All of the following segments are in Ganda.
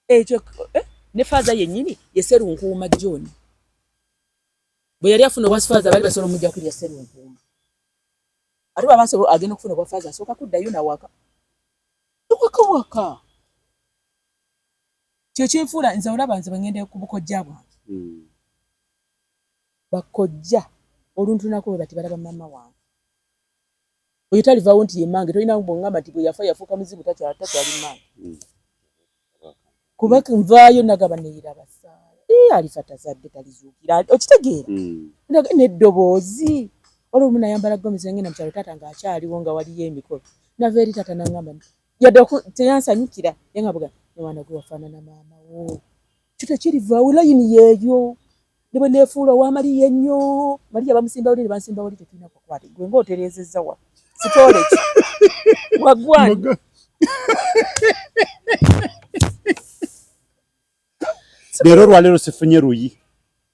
Ekyo ne faza yennyini ye Sserunkuuma John. Bwe yali afuna obwa faza bali basobola mujja kulya Sserunkuuma. Ate baba basobola agenda okufuna obwa faza asooka kuddayo na waka. Waka. Kyo kinfuula nze olaba nze bangende ku bukojja bwange. Bakojja oluntunako bwe bati balaba mama wange. Oyo talivaawo nti ye mmange tolina bw'ongamba nti bwe yafuuka muzibu takyali mmange. Kuba nvaayo nagaba neera basaala. Alifa tazadde talizuukira. Okitegeera? N'eddoboozi. Olwo nayambala gomesi ngenda mu kyalo taata ng'akyaliwo nga waliyo emikolo. Nava eri taata n'angamba yadde teyansanyukira ye nga bwe mwana gwe wafaanana maama wo. Kito kirivaawo layini yeeyo. Ne bwe neefuula ow'Amaliya ennyo. Maliya bamusimba oli ne bansimba oli tetulina kukwata. Gwe ng'otereezezza wa. Sitole ki. Waggwani. Leero lwaleero sifunye ruyi.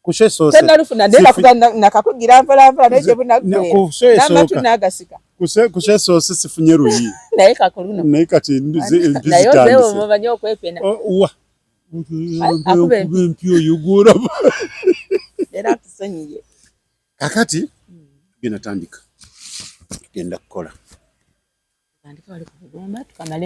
Kushe soose. Tena rufuna ndenda kugana nakakugira mpola n'ekyo bunagwe. N'amatu n'agasika. Kushe soose sifunye ruyi. Naye kakuluna. Naye kati embizi naye ozeewo mumanyi okwepena. Wa. Akube mpyo yugura. Era tusonyiye. Kakati genda tandika. Genda kukola. Tandika wali kugomba tukamale.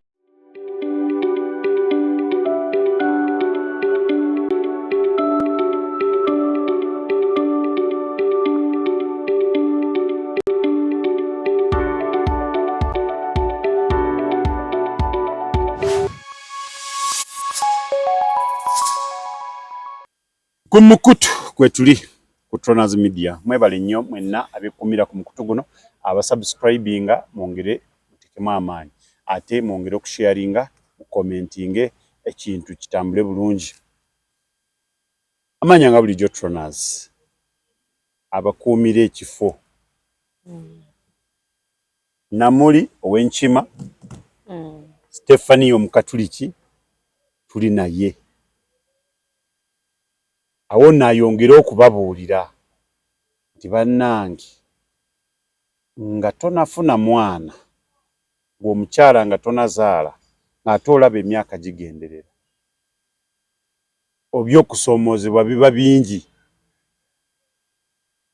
Kumukutu kwetuli ku Tronaz Media mwebale nnyo mwenna abekumira ku mukutu guno abasubscribinga mwongere mutekemu amaanyi ate mwongere okusharinga commentinge ekintu kitambule bulungi amanya nga bulijjo Tronaz abakuumira ekifo Namuli ow'Enkima Stephanie omukatuliki tuli naye awo nayongera okubabuulira nti bannange nga tonafuna mwana ng'omukyala nga tonazaala ng'ate olaba emyaka gigenderera obyokusoomoozebwa biba bingi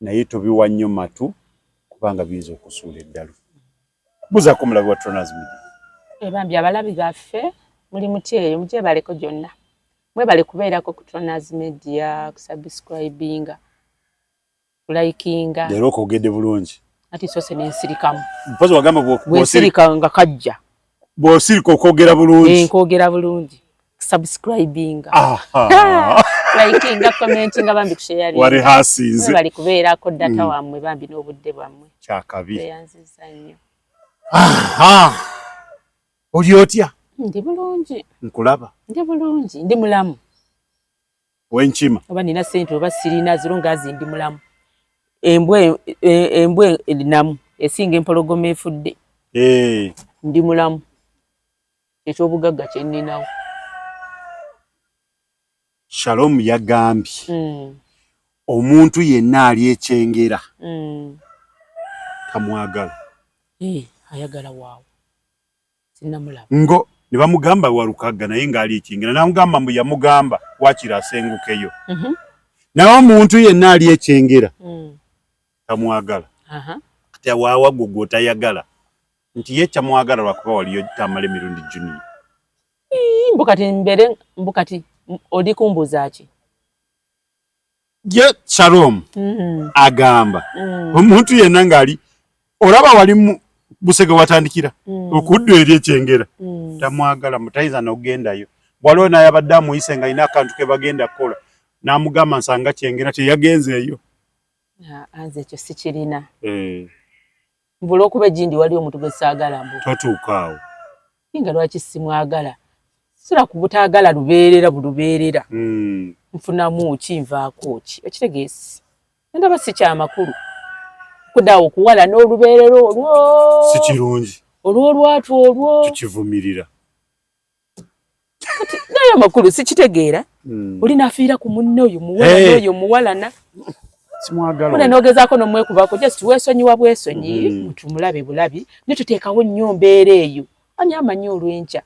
naye tobiwa nnyo matu kubanga biyinza okusuula eddalu. Buzaako omulabi wa Tronaz Media. Bambi abalabi baffe muli mutyeyo mugyebaleko gyonna. Mwebale kubeerako ku Tronaz Media, kusubscribinga, kulikinga. Leero okwogedde bulungi. Ati soose n'ensirikamu. Mpozi wagamba bw'ensirika nga kajja. Bw'osirika okwogera bulungi. Nkwogera bulungi. Subscribinga. Likinga, commentinga bambi kusharinga. Wali hasinze. Mwebale kubeerako data wammwe bambi n'obudde bwammwe. Kyakabi. Beyanziza nnyo. Oli otya? Ndi bulungi. Nkulaba. Ndi bulungi, ndi mulamu. Ow'Enkima. Oba nina ssente oba sirina zirunga ndi mulamu. Embwe erinamu esinga empologoma efudde. Ndi mulamu. Ekyobugagga kye nninawo. Shalom yagambye. Omuntu yenna ali ekyengera. Tamwagala. Ayagala waawo. Sinnamulaba. Ngo ne bamugamba walukaga naye ng'ali ekyengera n'amugamba mbu yamugamba wakira asengukeyo. Naye omuntu yenna ali ekyengera. Tamwagala. Ate waawa gwe tayagala. Nti ye tamwagala lwakuba waliyo tamale mirundi junior. Mbukati oli kumbuza ki? Ye Shalom agamba omuntu yenna ng'ali olaba wali Busega watandikira okuddo eri ekyengera tamwagala mutayiza n'ogendayo bwaliwo naye abadde amuyise nga alina akantu ke bagenda kukola n'amugamba nsanga kyengera teyagenzeeyo. Anze ekyo sikirina. Mbula okuba egindi wali omuntu gwe saagala mbu totuukaawo nga lwaki simwagala sira ku butaagala lubeerera bulubeerera nfunamu ki nvaako ki ekitegeesi ndaba si kyamakulu kudaawo okuwala n'olubeerera olwo si kirungi olw'olwatu olwo tukivumirira naye amakulu si kitegeera oli naafiira ku munne oyo muwala n'oyo muwalana simwagala muna nogezaako n'omwekubaako just weesonyiwa bwesonyi mutumulabe bulabi ne tuteekawo nnyo mbeera eyo ani amanyi olw'enkya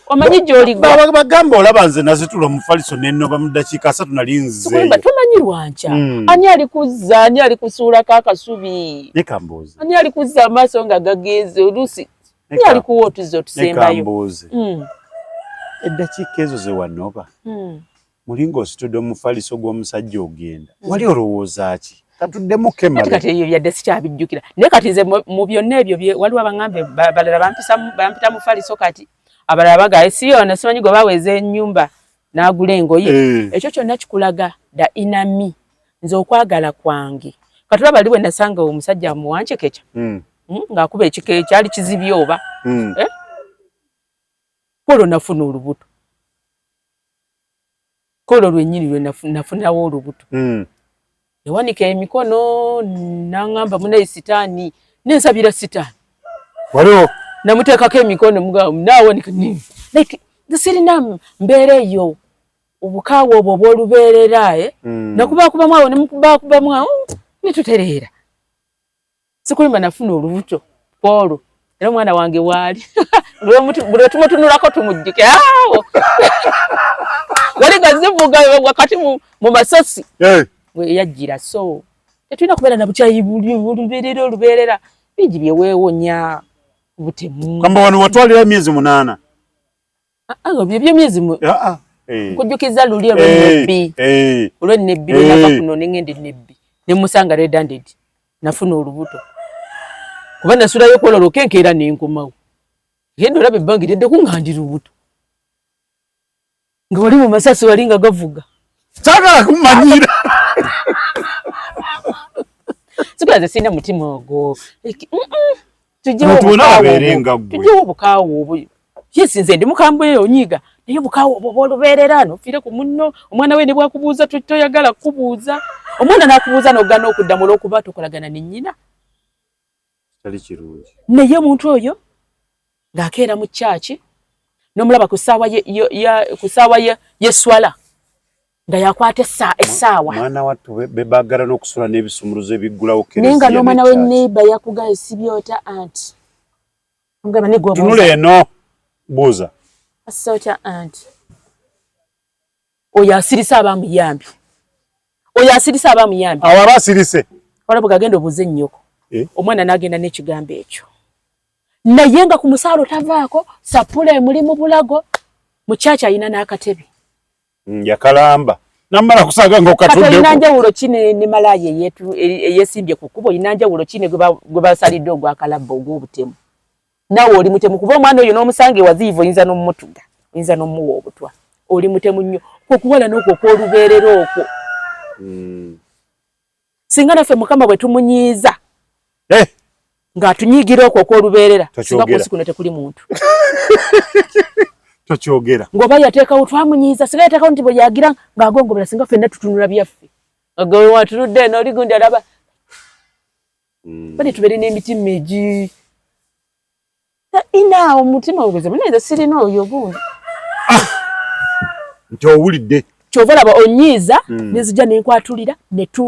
omanyi gy'oli bagamba olaba nze nazitula omufaliso nennoba mu ddakiika 3 nali nzeeyo tomanyi lwanca ani ali kuzza ani ali kusuulako akasubi leka mbuuze ani ali kuzza amaaso nga gageeze oluusi ani ali kuwa otuze otusembayo mbuuze eddakiika ezo ze wanoba mulinga ositudde omufaliso gw'omusajja ogenda wali olowooza ki katuddemu kemale kati eyo byadde sikyabijjukira naye kati nze mu byonna ebyo waliwo abaŋŋambe balala bampita mufaliso kati abalala bagaye siyono simanyi gwe baweeza ennyumba n'agula engoye ekyo kyonna kikulaga da inami nze okwagala kwange kati olaba bwe nasanga omusajja muwancekeca ng'akuba ekika ekyali kizibye oba olwo nafuna olubuto olwo lwennyini lwe nafunawo olubuto yawanika emikono n'aŋŋamba munaye sitaani nensabira sitaani waliwo namuteekako emikono naawonika like sirina mbeera eyo obukaawa obwo obw'olubeerera nakubakubamu awo nemukubakubamu awo netutereera sikulimba nafuna olubuto Paul era omwana wange waali bwe tumutunulako tumujjuke awo wali gazivuga wakati mu masosi bwe yajjira so tetulina kubeera na bukyayi olubeerera bingi byeweewonya butemu kamba wano watwalira emyezi 8 byebyo myezi nkujjukiza luli olw'ennebbi lwenava kuno nengende nnebbi nemusanga redunded nafuna olubuto kuba nasulayo kwololo kenkeera nenkomawo genda olaba ebbanga eryadde kuŋŋandira olubuto nga wali mu masasi wali nga gavuga saagala kumanyira sikulaze sirina mutima ogwo tujjewo obukaawo obwo yesi nze ndi mukambwe onyiga naye obukaawo obwo bw'olubeerera nofiire ku munno omwana we ne bwakubuuza toyagala kubuuza omwana n'akubuuza n'ogana okuddamu olw'okuba tokolagana ne nnyina naye omuntu oyo ng'akeera mu kyaki n'omulaba ku ssaawa yeswala nga yakwata essaawa mwana wattu bebaagala n'okusula n'ebisumuluzo ebiggulawo naye nga n'omwana we neiba yakugaye sibyota anti tunula eno buuza asota anti oyo asirisa abamuyambi awo aba asirise olaba gagenda obuuze nnyoko omwana n'agenda n'ekigambo ekyo naye nga ku musaalo tavaako sapula emuli mu bulago mu kyaki alina n'akatebe yakalamba namala kusaga ng'okatuddeko olina njawulo ki ne malaaya eyesimbye ku kkubo olina njawulo ki ne gwe basalidde ogwakalabba ogw'obutemu naawe oli mutemu kuba omwana oyo n'omusanga ewaziivu oyinza n'omumutuga oyinza n'omuwa obutwa oli mutemu nnyo okuwala n'okwo okw'olubeerera okwo singa naffe mukama bwe tumunyiiza ng'atunyiigira okwo okw'olubeerera singa ku nsi kuno tekuli muntu tokyogera ng'oba yateekawo twamunyiiza singa yateekawo nti bwe yagira ng'agongobera singa ffenna tutunula byaffe agawe watunudde eno oli gundi alaba bali tubeere n'emitima egi ina omutima ogeze muneze sirina oyo gundi nti owulidde kyova laba onyiiza nezijja nenkwatulira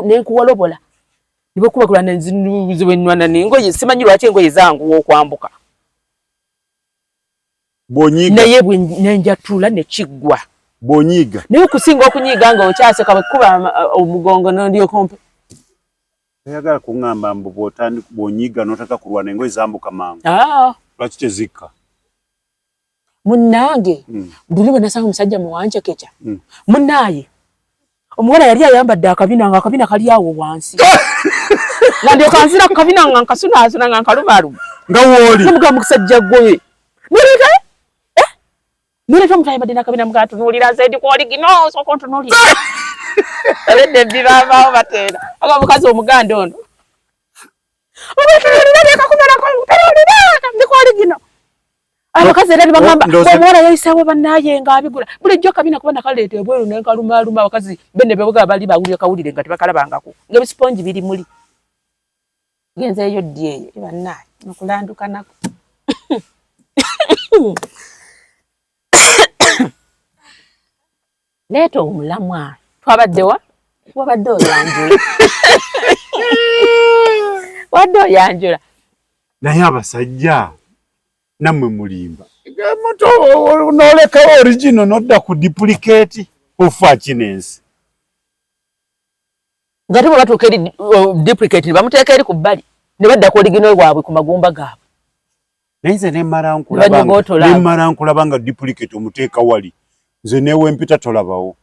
nenkuwolobola nibwekubakula nenziwenwana nengoye simanyi lwaki engoye zanguwa okwambuka bwonyiga naye nenjatula nekiggwa bwonyiga naye okusinga okunyiiga nga okyaseka bwekuba omugongo nondyokompe oyagala kuŋŋamba mbu bwonyiiga n'otaka kulwana engoye zambuka mangu lwaki tezikka munnange buli bwe nasanga omusajja muwancekeca munnaaye omuwala yali ayambadde akabina nga akabina kali awo wansi nga ndyoka nzira ku kabina nga nkasunaasuna nga nkalumaluma nga wooli namugamba musajja gwe noleta omuntu ayambadde n'akabina mugaa tunuulira nze kwoli gino osooka ontunuulira aledde ebbi baavaawo bateera aga omukazi omuganda ono obatunulira byekakumalako tunuulira ndikwoli gino abakazi era nibagamba omuwala yayisawo bannaaye ng'abigula bulijjo akabina kuba nakaleeta ebweru nenkalumaaluma abakazi benne bebagaba bali bawulire kawulire nga tebakalabangako ng'ebisiponji biri muli genzeeyo ddi eyo bannaaye nokulanduka nako leeta omulamwa twabaddewa wabadde oyanjula wadde oyanjula naye abasajja nammwe mulimba Moto noleka original nodda ku duplicate ofa chinensi. Ngati batuuka eri duplicate bamuteeka eri ku bbali ne badda ku original waabwe ku magumba gaabwe. Nze ne mara nkulabanga duplicate omuteeka wali. Nze newe mpita tolabawo.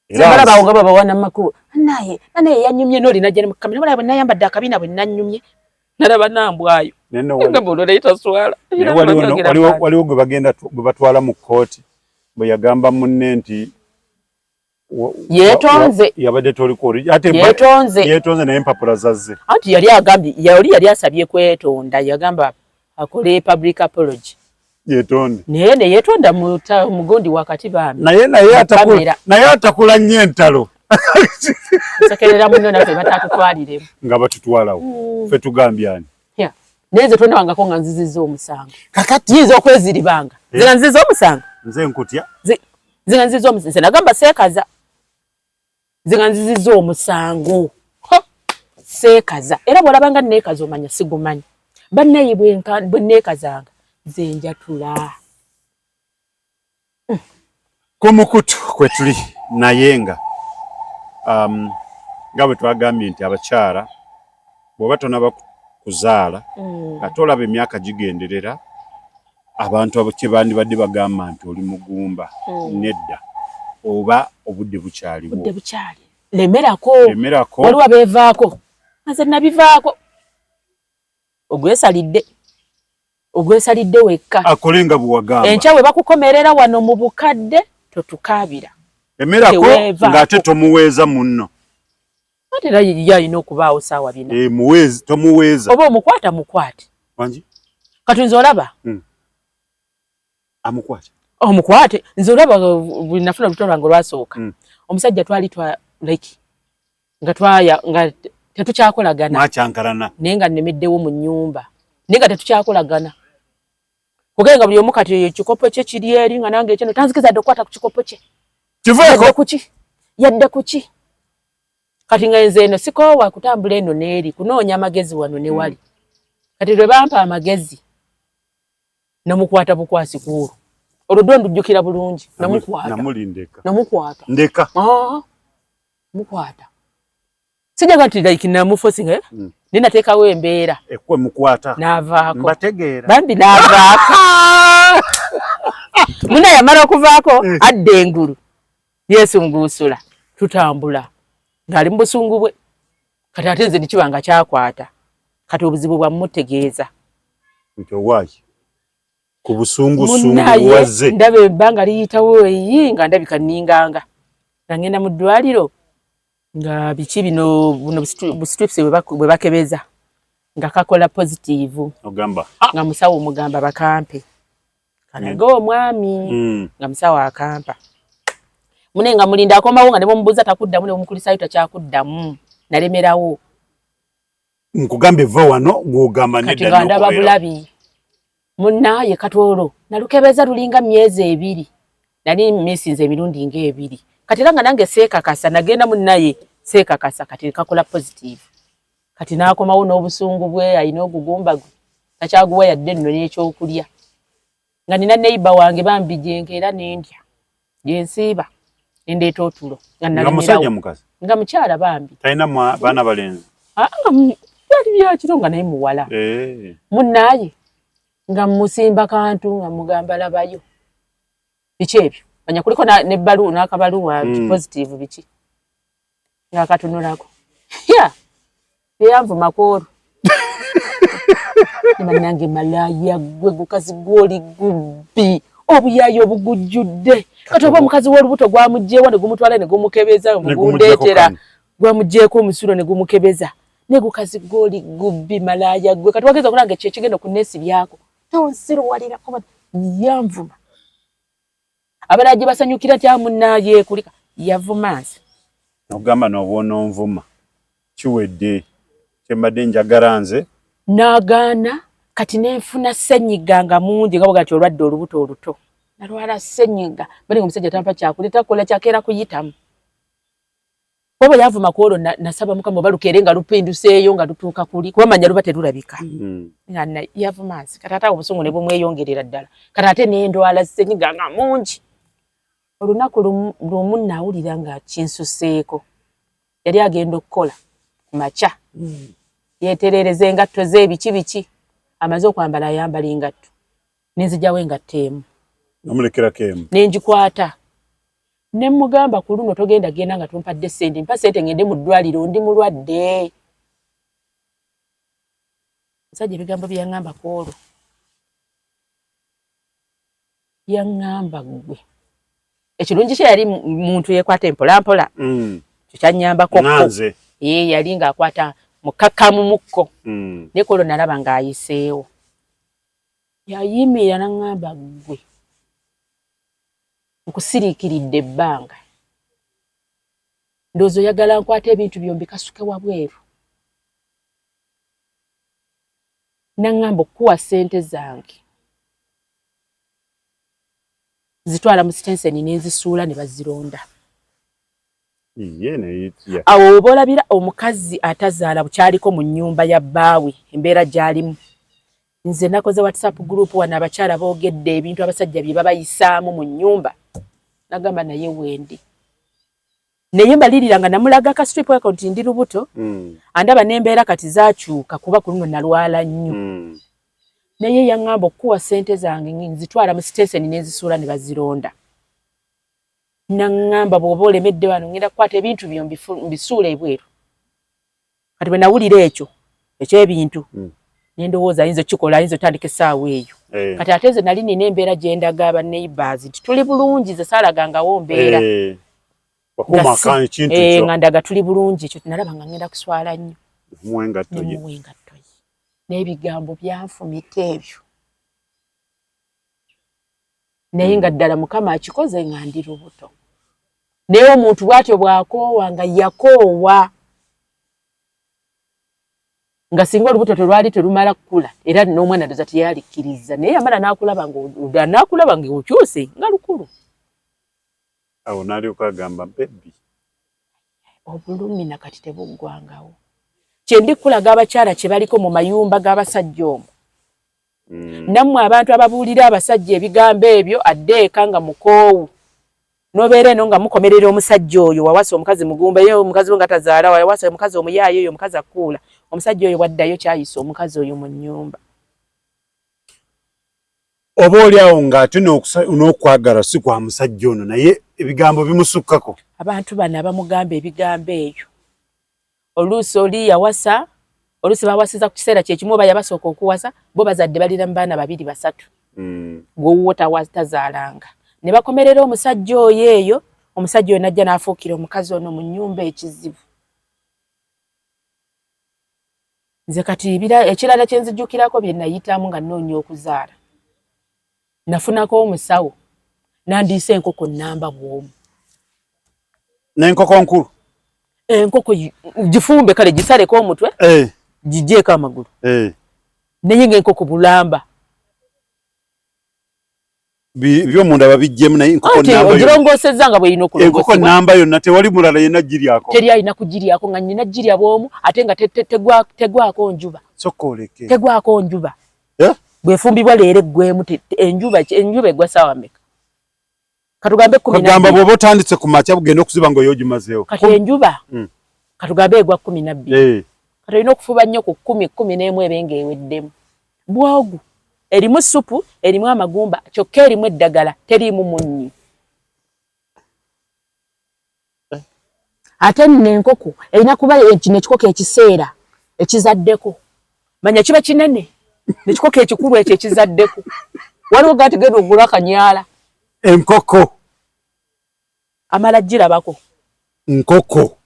Era baba nga baba wana makuru. Naye yanyumye noli najja mu kamera bala bonna yambadde akabina bwe nanyumye. Nalaba nambwayo. Nga bolo leeta swala. Waliwo gwe bagenda gwe batwala mu kooti. Bwe yagamba munne nti yetonze yabadde toliko yetonze naye empapula zazze. Anti yali asabye kwetonda yagamba akole public apology. Yetonde. Ne yetonda mugondi wakati bambi. Naye atakula nnyo entalo. Sekerera muno nafe batatutwalire. Nga batutwalawo. Ffe tugambyani. Yeah. Neze tonda wangako nga nzizizo omusango. Kakati yizo okweziribanga. Zira nzizizo omusango. Nze nkutya. Zira nzizizo omusango. Nagamba seekaza. Zira nzizizo omusango. Seekaza. Era bw'olabanga neekaza omanya sigumanyi. Bannayi bwe neekazanga. Zenjatula. Kumukutu kwe tuli nayenga. Nga bwe twagambye nti abakyala bw'oba tonaba kuzaala ate olaba emyaka gigenderera abantu abo kye bandibadde bagamba nti oli mugumba nedda oba obudde bukyaliwo. Obudde bukyali. Lemerako. Waliwo abeevaako. Nze nabivaako. Ogwesalidde wekka. Akole nga bw'wagamba. Enkya bwe bakukomerera wano mu bukadde totukaabira. Lemerako ng'ate tomuweeza munno. Ate era yalina okubaawo saawa bina. Tomuweeza. Oba omukwata mukwate. Wangi? Kati nze olaba? Amukwate. Omukwate. Nze olaba bwe nafuna olutalo lwange olwasooka. Omusajja twali nga tetukyakolagana. Mwakyankalana. Naye nga nnemeddewo mu nnyumba. Naye nga tetukyakolagana. Kugenga buli omu kati ekikopo kye kiri eri nga nange ekyo tanzikizadde okukwata ku kikopo kye. Kiveeko. Yadde kuki? Kati nga nze eno sikoowa kutambula eno n'eri kunoonya amagezi wano ne wali. Kati lwe bampa amagezi namukwata bukwasi kuulu. Oluddo ndujjukira bulungi. Namukwata. Namulindeka. Namukwata. Ndeka. Mukwata. Sijaga nti like namufosinga ninateekawo embeera. Ekwe mukwata. Naavaako. Mbategeera. Bambi naavaako. Muna yamala okuvaako adda engulu. Yesunguusula. Tutambula. Ng'ali mu busungu bwe. Kati ate nze nikibanga kyakwata. Kati obuzibu bwamutegeeza. Nti owaayi. Ku busungu wazze. Ndaba ebbanga liyitawo nga ndabika nninganga. Nga ngenda mu ddwaliro. Nga biki bino bustrips bwe bakebeza. Nga kakola positive. Ogamba. Nga musawo omugamba bakampe. Kanaga omwami. Nga musawo akampa. Mune nga mulinda akomawo nga ne mumubuuza takuddamu ne mumukulisayo takyakuddamu. Nalemerawo. Nkugambe va wano ng'ogamba nedda n'okubeera. Kati nga ndaba bulabi. Munnaye Katoolo. Nalukebeza lulinga myezi 2. Nali misinze emirundi nga 2. Kati era nga nange seekakasa nagenda munnaye seekakasa kati kakola positive. Kati n'akomawo n'obusungu bwe alina ogugumba gwe. Takyaguwa yadde nno n'ekyokulya. Nga nina neiba wange bambi gyenkeera n'endya. Gyensiiba. Ndeeta otulo. Nga musajja mukazi. Nga mukyala bambi. Talina baana balenzi. Byali byakiro nga naye muwala. Munnaye nga musimba kantu nga mugamba labayo. Biki ebyo? Manya kuliko n'ebbaluwa n'akabaluwa positive biki. Nga katunulako. Yanvuma koolu. Nange malaya gwe gukazi gwoli gubbi. Obuyayo obugujjudde. Kati oba omukazi w'olubuto gwamugjeewa ne gumutwala ne gumukebeza omugundeetera. Gwamugjeeko omusulo ne gumukebeza. Ne gukazi gwoli gubbi malaya gwe. Kati wageza okulanga ekyo ekigenda ku nneesi byako. Tonsiruwalirako yanvuma. Abalagi basanyukira tya munnaye kulika. Yavuma nze. Ogamba n'obwona onvuma. Kiwedde. Kyembadde njagala nze. N'agaana. Kati nenfuna ssenyiga nga mungi nga bw'ati olwadde olubuto oluto. Nalwala ssenyiga. Bali omusajja tampa kyakulya takola kyakeera kuyitamu. Baba yavuma kwolo nasaba mukama balukere nga lupinduseeyo nga lutuuka kuli kuba manya luba terulabika. Nga yavumansi kati ate obusungu ne bumweyongerera ddala kati ate n'endwala z'ennyiga nga mungi. Olunaku lumu nawulira nga kinsuseeko yali agenda okukola ku makya yeeterereza engatto z'ebiki biki amaze okwambala ayambala engatto nenzijjawo engatto emu namulekera emu nenjikwata ne mugamba ku luno togenda genda nga tumpadde ssente mpa ssente ngende mu ddwaliro ndi mulwadde. Musajja ebigambo bye yaŋŋamba ku olwo yaŋŋamba gwe ekirungi kye yali muntu yeekwata empolampola kyo kyannyambako yali ng'akwata mukakkamu mukko naye ku olwo nalaba ng'ayiseewo yayimirira n'aŋŋamba gwe nkusiriikiridde ebbanga ndowooza oyagala nkwata ebintu byombi kasuke wabweru n'aŋŋamba okuwa ssente zange zitwala mu sitenseni n'enzisuula ne bazironda. Awo oba olabira omukazi atazaala bukyaliko mu nnyumba ya bbaawe embeera gy'alimu. Nze nakoze WhatsApp group wano abakyala boogedde ebintu abasajja bye babayisaamu mu nnyumba nagamba naye wendi naye mbalirira nga namulaga ka strip account ndi lubuto andaba n'embeera kati zaakyuka kuba ku luno nalwala nnyo naye yaŋŋamba okuwa ssente zange nzitwala mu sitenseni n'enzisuula ne bazironda. Naŋŋamba bw'oba olemedde wano ngenda kukwata ebintu byo mbisuula ebweru. Kati bwe nawulira ekyo eky'ebintu nendowooza ayinza okikola ayinza otandika essaawa eyo kati ate nze nali nina embeera gye ndaga aba neighbours nti tuli bulungi ze saalagangawo mbeera nga ndaga tuli bulungi ekyo nalaba nga ngenda kuswala nnyo nemuwa engatto ye n'ebigambo byanfumita ebyo naye nga ddala mukama akikoze nga ndi lubuto naye omuntu bw'atyo bw'akoowa nga yakoowa nga singa olubuto telwali terumala kukula era n'omwana ndoza teyalikkiriza naye yamala n'akulaba nga okyuse nga lukulu. Awo n'alyoka agamba bebi obulumi nakati tebuggwangawo kye ndi kulaga abakyala kye baliko mu mayumba g'abasajja omwo nammwe abantu ababuulira abasajja ebigambo ebyo addeeka nga mukoowu nobeera eno nga mukomerera omusajja oyo wawasa omukazi mugumba ye omukazi we nga tazaala wawasa omukazi omuyaayo oyo omukazi akuula omusajja oyo waddayo kyayisa omukazi oyo mu nnyumba. Oba oli awo ng'ate n'okwagala si kwa musajja ono naye ebigambo bimusukkako. Abantu bano abamugamba ebigambo ebyo oluusi oli yawasa oluusi bawasiza ku kiseera kyekimu oba yabasooka okuwasa bo bazadde balira mu baana 2 3 gw'owuwo tazaalanga ne bakomerera omusajja oyo eyo omusajja oyo najja n'afuukira omukazi ono mu nnyumba ekizibu. Nze kati ekirala kye nzijjukirako bye nayitamu nga nnoonya okuzaala nafunako omusawo nandiisa enkoko nnamba bw'omu. N'enkoko nkulu? Enkoko gifumbe kale gisaleko omutwe gigyeko amagulu naye ng'enkoko bulamba by'omunda babijjemu naye enkoko nnamba ogirongoosezza nga bw'erina okulongoosebwa. Enkoko nnamba yonna tewali mulala yenna giryako? Teri alina kugiryako nga nnina girya bw'omu ate nga tegwako njuba. Sokka oleke. Tegwako njuba. Bwefumbibwa leero eggwemu enjuba egwa ssaawa mmeka? Katugambe 12. Kagamba bw'oba otanditse ku makya bugenda okuziba ng'oyo ogimazeewo. Kati enjuba katugambe egwa 12. Kati olina okufuba nnyo ku 10, 11 ebenga eweddemu. Bwogu erimu supu erimu amagumba kyokka erimu eddagala teriimu munnyo. Ate nno enkoko erina kuba kino ekikoko ekiseera ekizaddeko manya kiba kinene nekikoko ekikulu ekyo ekizaddeko waliwo gati genda ogula akanyaala. Enkoko amala girabako nkoko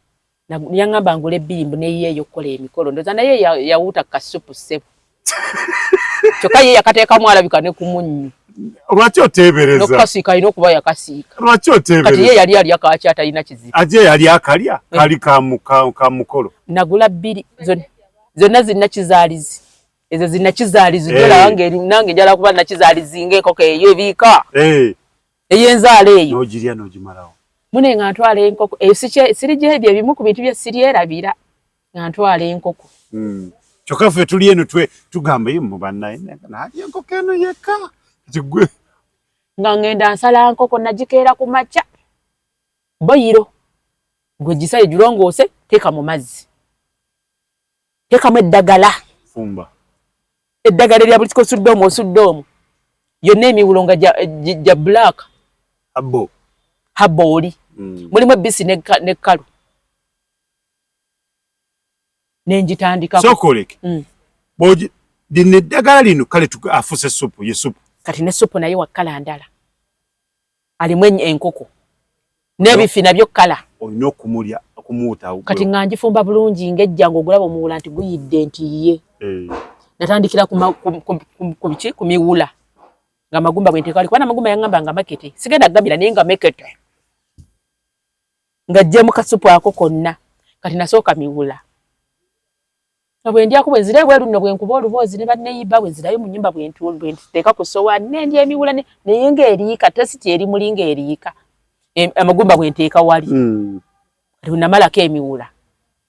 yaŋŋamba ngula ebbirimbu neyiyeeyo okukola emikolo ndoza naye yawuuta kasupu ssebo kyokka ye yakateekamu alabika ne ku munnyo. Lwaki oteebereza? N'okukasiika alina okuba yakasiika. Lwaki oteebereza? Kati ye yali alya kaaki atalina kizibu. Aje yali akalya kali ka mukolo. Nagula 2 zonna zirina kizaalizi. Ezo zirina kizaalizi gyolaba nange njala kuba na kizaalizi ng'enkoko eyo ebiika. Ey'enzaala eyo. N'ogirya n'ogimalawo. mune nga ntwala enkoko siri gyebyo ebimu ku bintu bye siryerabira nga ntwala enkoko. Kyokka ffe tuli eno tugamba ye mu bannaye naali enkoko eno yekka tigwe nga ngenda nsala nkoko nagikeera ku makya boyiro gwe gisaye girongoose teeka mu mazzi teekamu eddagala fumba eddagala erya buli osudde omwo yonna emiwulo nga gya black habbo oli mulimu ebbisi nekkalu nenjitandikako sokoleke lino eddagala lino kale afuse supu ye supu kati ne supu naye wa kkala ndala alimu enkoko n'ebifi nabyo kkala olina okumuuta kati nga ngifumba bulungi ng'ejja ng'ogulaba omuwula nti guyidde nti ye natandikira ku miwula nga magumba bwenteeka wali kubana magumba yaŋŋamba nga makete sigenda kugambira naye nga mekete nga jjemu kasupu ako konna kati nasooka miwula bwe ndyako bwe nzirayo bwe luno bwe nkuba oluboozi ne banneyiba bwe nzirayo mu nnyumba bwe nteeka ku sowaani ne ndya emiwula naye ng'eriika tesiti eri muli ng'eriika amagumba bwe nteeka wali kati bwe namalako emiwula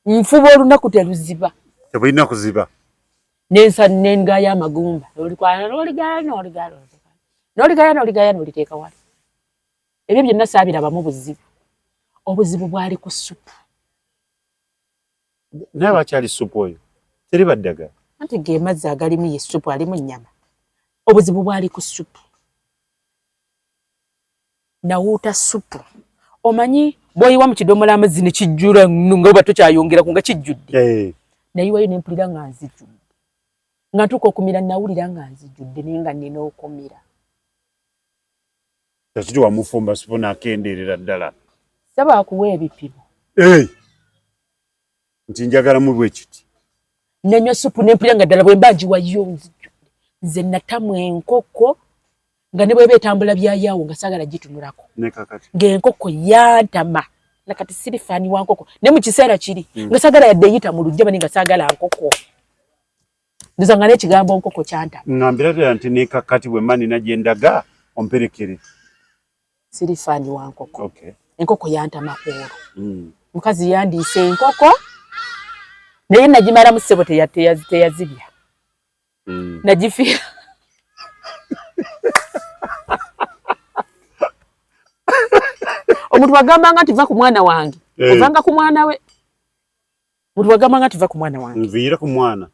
nfuba olunaku teruziba tebulina kuziba nengayo amagumba n'oligaya n'oliteeka wali ebyo byonna saabirabamu buzibu obuzibu bwali ku supu naye bakyali supu oyo teri baddagala anti ge mazzi agalimu ye supu alimu nnyama obuzibu bwali ku supu nawuuta supu omanyi bw'oyiwa mu kidomola amazzi ne kijjula nga oba tokyayongeraku nga kijjudde nayiwayo ne mpulira nga nzijjudde nga ntuuka okumira nawulira nga nzijjudde naye nga nnina okumira kakiti wamufumba supu n'akendeerera ddala saba akuwa ebipimo nti njagalamu bwe kiti nenywa supu nempulira nga ddala bwe mba ngiwayo nzijjudde nze natamu enkoko nga ne bweba etambula byayaawo nga saagala gitunulako ng'enkoko yantama nakati sirifaani wa nkoko ne mu kiseera kiri nga saagala yadde eyita mu lujja bani nga saagala nkoko ndoza nga n'ekigambo nkoko kyantama ngambira ddala nti nekakati bwe mba nina gye ndaga omperekere sirifaani wa nkoko enkoko yantama olwo mukazi yandiise enkoko naye nagimalamu ssebo teyazibya nagifiira omuntu wagambanga nti va ku mwana wange ovanga ku mwana we omuntu wagambanga nti va ku mwana wange nviire ku mwana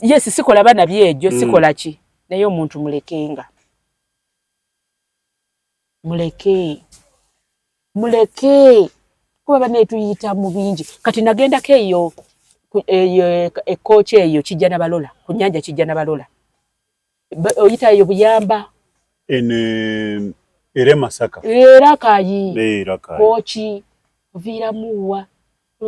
yesi sikola bana byejjo sikola ki naye omuntu mulekenga muleke kuba bane tuyita mu bingi kati nagendako eyo ekooki eyo kijja na balola ku nnyanja kijja na balola oyita eyo Buyamba era Masaka era kayi kooki oviiramuwa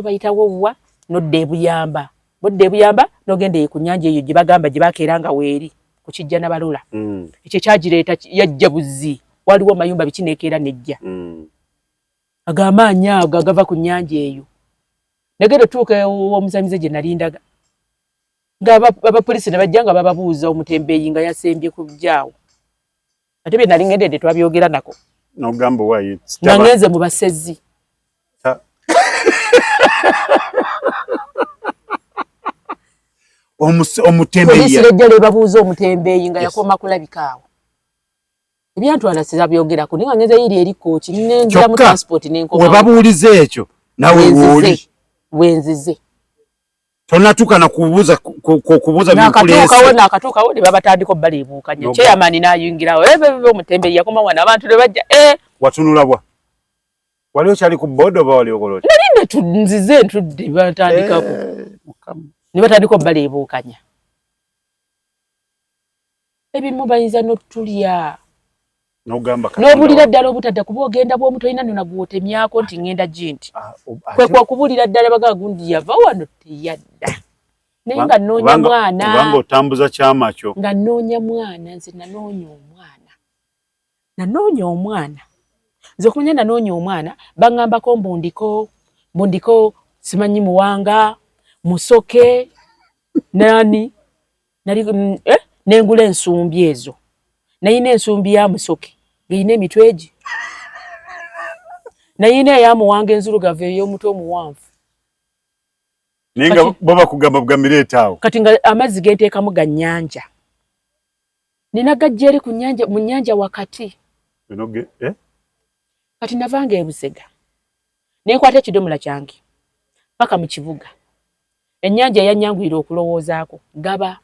bayitawo wa nodda Buyamba bodde Buyamba nogende ku nnyanja eyo gye bagamba gye bakeera nga weeri ku kijja na balola ekyo kyagireeta yajja buzzi waliwo mayumba bikineekeera nejja agamaanyi ago agava ku nnyanja eyo nagenda tuuka omusamize gye nalindaga ng'abapoliisi ne bajja nga bababuuza omutembeeyi nga yasembye ku byawo ate bye nali ngendedde twabyogera nako n'ogamba waayo nga ngenze mu basezi omutembeeyi poliisi lejja lebabuuza omutembeeyi nga yakoma kulabika awo ebyantwala sizabyogerako naye nga ngenze yiri eri kooki nenjira mu transport n'enkoma webabuuliza ekyo nawe wooli wenzize tonatuuka nakubuuza binkuleese nakatuukawo ne babatandika obbaleebuukanya kyeyamaani n'ayingirawo omutembeeyi yakoma wano abantu ne bajja watunula bwa wali okyali ku booda oba wali okoloti nali nzize ntudde batandikako ne batandika obbaleebuukanya ebimu bayinza n'otulya n'obulira ddala obutadda kuba ogenda bw'omu tolina nona gwotemyako nti ngenda ginti kwe kwakubulira ddala bagaa gundi yava wano teyadda naye nga nnoonya mwana kubanga otambuza kyama kyo nga nnoonya mwana nze nanoonya omwana nze okumanya nanoonya omwana baŋŋambako mbundiko simanyi Muwanga Musoke nani nali nengula ensumbi ezo nayina ensumbi ya Musoke ng'eyina emitwe egi nayina yamuwanga enzirugavu ey'omutwe omuwanvu nenga baba kugamba bugamireetaawo kati nga amazzi genteekamu ga nnyanja nina gajja eri mu nnyanja wakati kati navanga e Busega nenkwata ekidomola kyange paka mu kibuga ennyanja yanyanguyira okulowoozaako gaba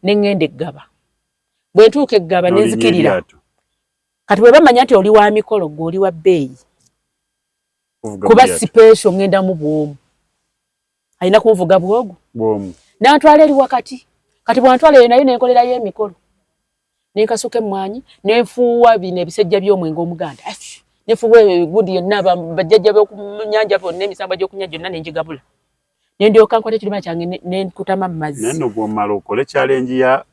nengende Gaba bwe ntuuka Gaba nenzikirira kati bwe bamanya nti oli wa mikolo gwe oli wa bbeeyi kuba sipeesho ngenda mu bwomu alina kunvuga bwogu nantwala eri wakati kati bwantwala eyo nayo nenkolerayo emikolo nenkasuka emmwanyi nenfuuwa bino ebisejja by'omwenge omuganda nefuuwa egundi yonna bajjajja b'okunyanja bonna emisamba gy'okunyanja gyonna nenjigabula nendyoka nkwata ekirima kyange nenkutama mu mazzi neno bw'omala okole challenge ya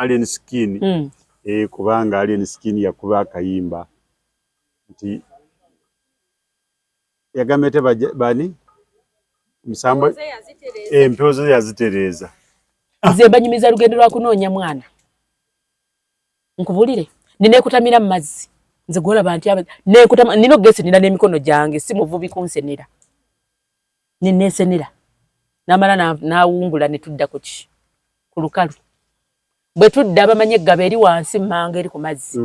Alien Skin kubanga Alien Skin yakuba akayimba nti yagamete bani misamba empeozo yazitereza nze banyumiza lugendo lwa kunoonya mwana nkubulire ninekutamira mu mazzi nze golaba nti nekutama nino gesi nina n'emikono gyange si muvubi kunsenera ninesenera namala nawungula ne tudda ku lukalu bwe tudda bamanye Gaba eri wansi mmanga eri ku mazzi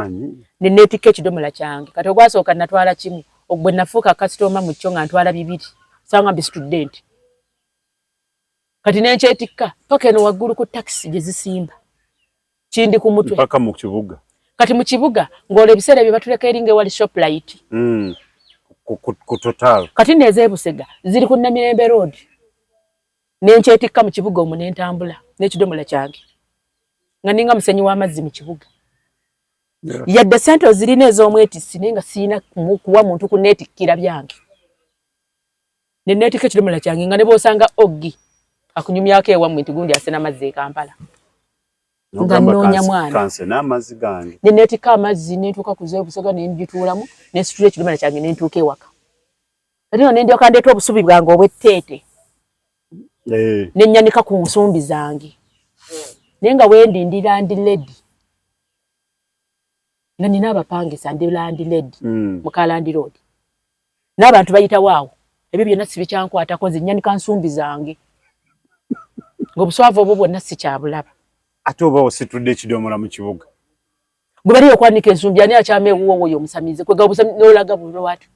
nineetikka ekidomola kyange kati ogwasooka natwala kimu ogwe nafuuka kasitoma mu kyo nga ntwala 2 sanga mbi student kati nenkyetikka paka eno waggulu ku taxi gye zisimba kindi ku mutwe paka mu kibuga kati mu kibuga ng'olwo ebiseera bye batuleka eringa ewali shoplight ku total kati neeze Busega ziri ku Namirembe road nenkyetikka mu kibuga omwo nentambula n'ekidomola kyange nga ninga musenyi w'amazzi mu kibuga yadde sente ozirina ez'omwetisi naye nga siina kuwa muntu kuneetikkira byange neneetikka ekidomola kyange nga ne bw'osanga Oggi akunyumyako ewammwe nti gundi asena amazzi e Kampala nga nnoonya mwana neneetikka amazzi nentuuka ku Busega nenjituulamu nensitula ekidomola kyange nentuuka ewaka kati no nendyoka ndeeta obusubi bwange obw'etteete nennyanika ku nsumbi zange naye nga wendindira ndi ledi nga nina abapangisa ndi landi ledi mu Kalandi road n'abantu bayitawo awo ebyo byonna sibikyankwatako nze nnyanika nsumbi zange ng'obuswavu obwo bwonna sikyabulaba ate oba ositudde ekidomola mu kibuga gwe bali okwanika ensumbi ani akyama ewuwo oyo omusamize kwega obusamize n'olaga bulwatu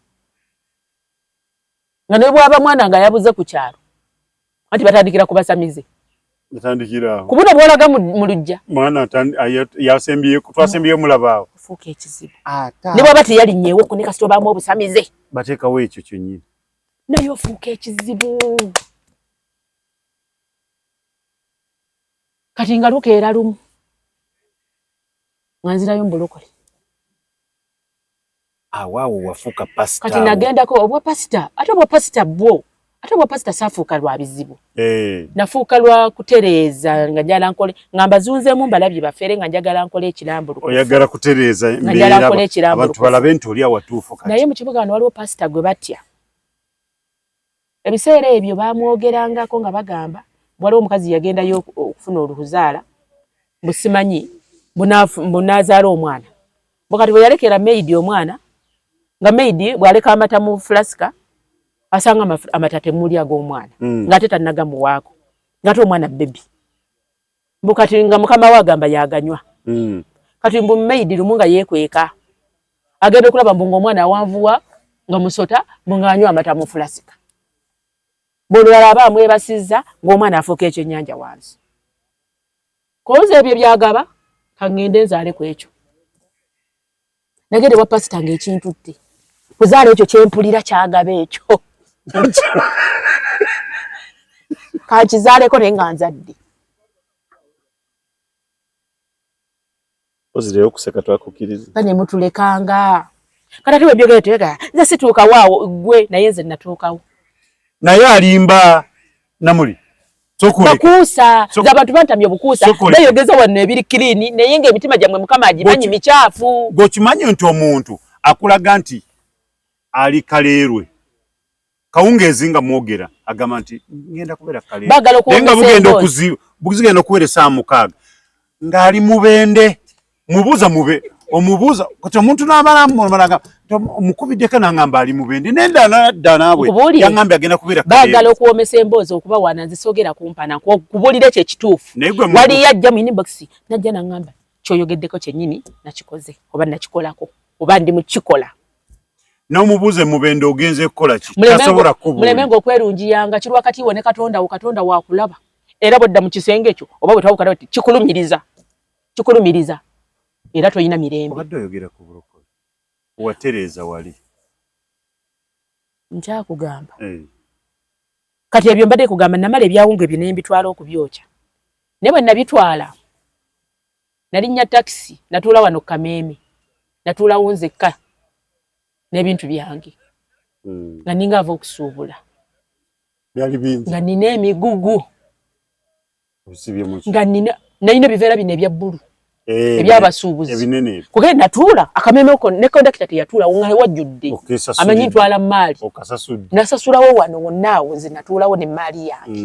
nga ne bwaba mwana nga yabuze ku kyalo anti batandikira kubasamize batandikira kubuna bwolaga mu lujja mwana yasembiye twasembiye mulabaawo fuuka ekizibu ne bwaba teyalinyeewo ku ne kasito baamu obusamize bateekawo ekyo kyonnyini naye ofuuka ekizibu kati nga lukeera lumu nga nzirayo mbulokole awaawo wafuuka pasita kati nagendako obwa pasita ate obwa pasita bwo ate obwa pasita saafuuka lwa bizibu nafuuka lwa kutereeza nga njala nkole nga mbazunzeemu mbalabye bafere nga njagala nkole ekirambulukufu oyagala kutereeza njala nkole ekirambulukufu abantu balabe nti oli awatuufu kati naye mu kibuga wano waliwo pasita gwe batya ebiseera ebyo baamwogerangako nga bagamba waliwo omukazi yagendayo okufuna oluhuzaala busimanyi bunaazaala omwana bukati bwe yalekera maidi omwana nga maidi bwaleka amata mu flasika asanga amata temuli ag'omwana ng'ate tannagamuwaako ng'ate omwana bebi bukati nga mukama we agamba yaganywa kati mbu maidi lumu nga yeekweka agenda okulaba mbu ng'omwana awanvuwa nga musota mbu ng'anywa amata mu flasika bulwala aba amwebasizza ng'omwana afuuka ekyennyanja wansi koza ebyo byagaba kangende nzaale ku ekyo nagende wa pasita ng'ekintutte kuzaala ekyo kyempulira kyagaba ekyo kankizaaleko naye nga nzadde ozireyo okuseka twakukiriza nga ne mutulekanga kati ate webyogere tega nze situukawo awo gwe naye nze natuukawo naye alimba namuli bakuusa abantu bantamye obukuusa beeyogeza wano ebiri kiriini naye ng'emitima gyammwe mukama agimanyi mikyafu gwekimanyi nti omuntu akulaga nti ali kaleerwe kawungeezi nga mwogera agamba nti ngenda kubeera kaleerwe nga bugenda okubeera esaawa 6 ng'ali mubende mubuuza mube omubuuza kati omuntu n'amala mulaga omukubiddeko n'angamba ali mubende nenda naabwe yangambye agenda kubeera baagala okuwomesa emboozi okuba wana nzisogera kumpana kubuulira ekyo ekituufu wali yajja mu inbox najja n'angamba kyoyogeddeko kyennyini nakikoze oba nakikolako oba ndi mukikola n'omubuuze mubende ogenze kukola ki tasobola kubuulira mulemenga okwerunjiyanga kiri wakati wo ne katonda wo katonda waakulaba era bw'odda mu kisenge ekyo oba bwe twawukana oti kikulumiriza era toyina mirembe obadde oyogera ku bulokole watereeza wali nkyakugamba kati ebyo mbadde kugamba namala ebyawungu ebyo ne mbitwala okubyokya naye bwe nabitwala nalinnya takisi natuula wano Kameeme natuulawo nzekka n'ebintu byange nga ninga ava okusuubula byali bingi nga nina emigugu nga nalina biveera bino ebya bbulu ebyabasuubuzi ebinene kuke natuula Akameeme oko ne kondakita teyatuula nga wajjudde amanyi ntwala maali nasasulawo wano wonnaawo nze natuulawo ne maali yange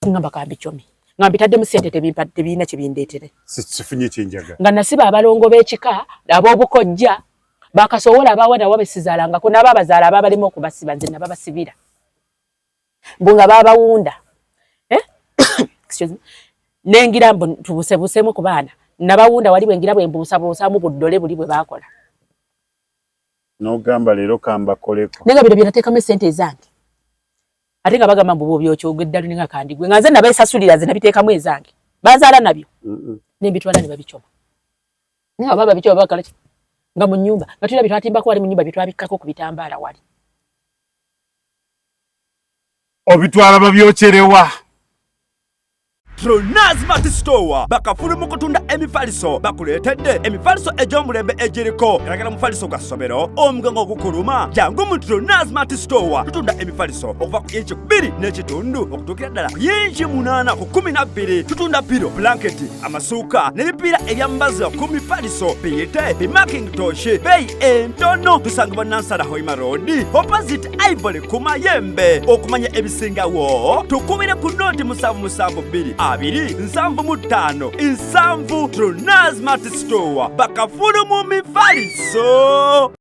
ngamba kambicomi nga mbitaddemu ssente tebirina kye bindeetere sifunye kyenjaga nga nasiba abalongo b'ekika ab'obukojja bakasowola abawana wabesizaalangako n'ababazaala ababalema okubasiba nze nababasibira mbu nga babawunda nengira mbu tubusebuseemu ku baana nabawunda wali bwengira bwe mbuusabuusaamu buddole buli bwe baakola n'ogamba leero kambakoleko nenga bino byenateekamu essente ezange ate nga bagamba mbu bwobyokyoga eddalu nenga kandigwe nga nze nabeesasulira nze nabiteekamu ezange bazaala nabyo nembitwala ne babicoma nga baba bicoma bakala nga mu nnyumba nga tulina byetwatimbako wali mu nnyumba byetwabikkako ku bitambaala wali obitwala babyocerewa Tronaz Mart Store bakafulu mu kutunda emifaliso bakuleetedde emifaliso egy'omulembe egiriko eragala mufaliso gwa ssomero omugongo ogukuluma jangu mu Tronaz Mart Store tutunda emifaliso okuva ku inchi 2 n'ekitundu okutuukira ddala ku inchi 8 ku 12 tutunda piro blanketi amasuuka n'ebipiira ebyambaza ku mifaliso biyite bimakintoshi beeyi entono tusangibwa Nansana Hoima Road opposite Ivory ku Mayembe okumanya ebisingawo tukubire ku noti 772 275 Nsanvu Tronaz Mart Store bakafulu mu mifaliso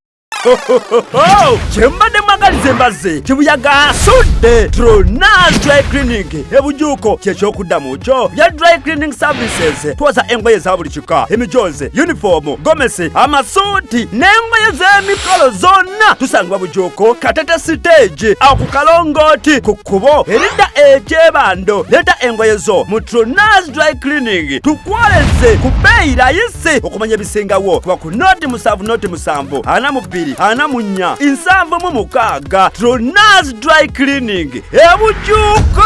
Chembade magalize mbaze chibuyaga sudde Tronaz Dry Cleaning ebujuko kyekyokudamu kyo bya dry cleaning services twaza engoye za buli kika emijoze uniform gomesi amasuuti n'engoye z'emikolo zonna tusangibwa bujuko Katete stage aku Kalongoti ku kkubo eridda ekyebando leta engoye zo mu Tronaz Dry Cleaning tukwoleze ku bbeeyi layisi okumanya ebisingawo kuba ku noti 7 ana mu 2 ana munya Nsanvu mu 6 Tronaz Dry Cleaning ebujuko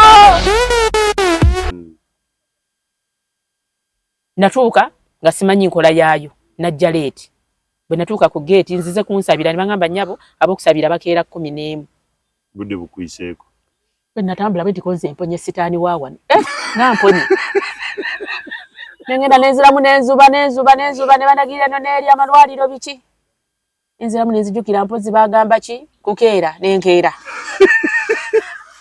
natuuka nga simanyi nkola yaayo najja leeti bwe natuuka ku geeti nzize kunsabira ne bangamba nnyabo ab'okusabira bakeera 11 budde bukuyiseeko bwe natambula bwe ndikonze emponye sitaani waawano namponye nengenda nenziramu nenzuba ne banagirira no n'eri amalwaliro biki enziramu nenzijukira mpozi bagamba ki kukeera nenkeera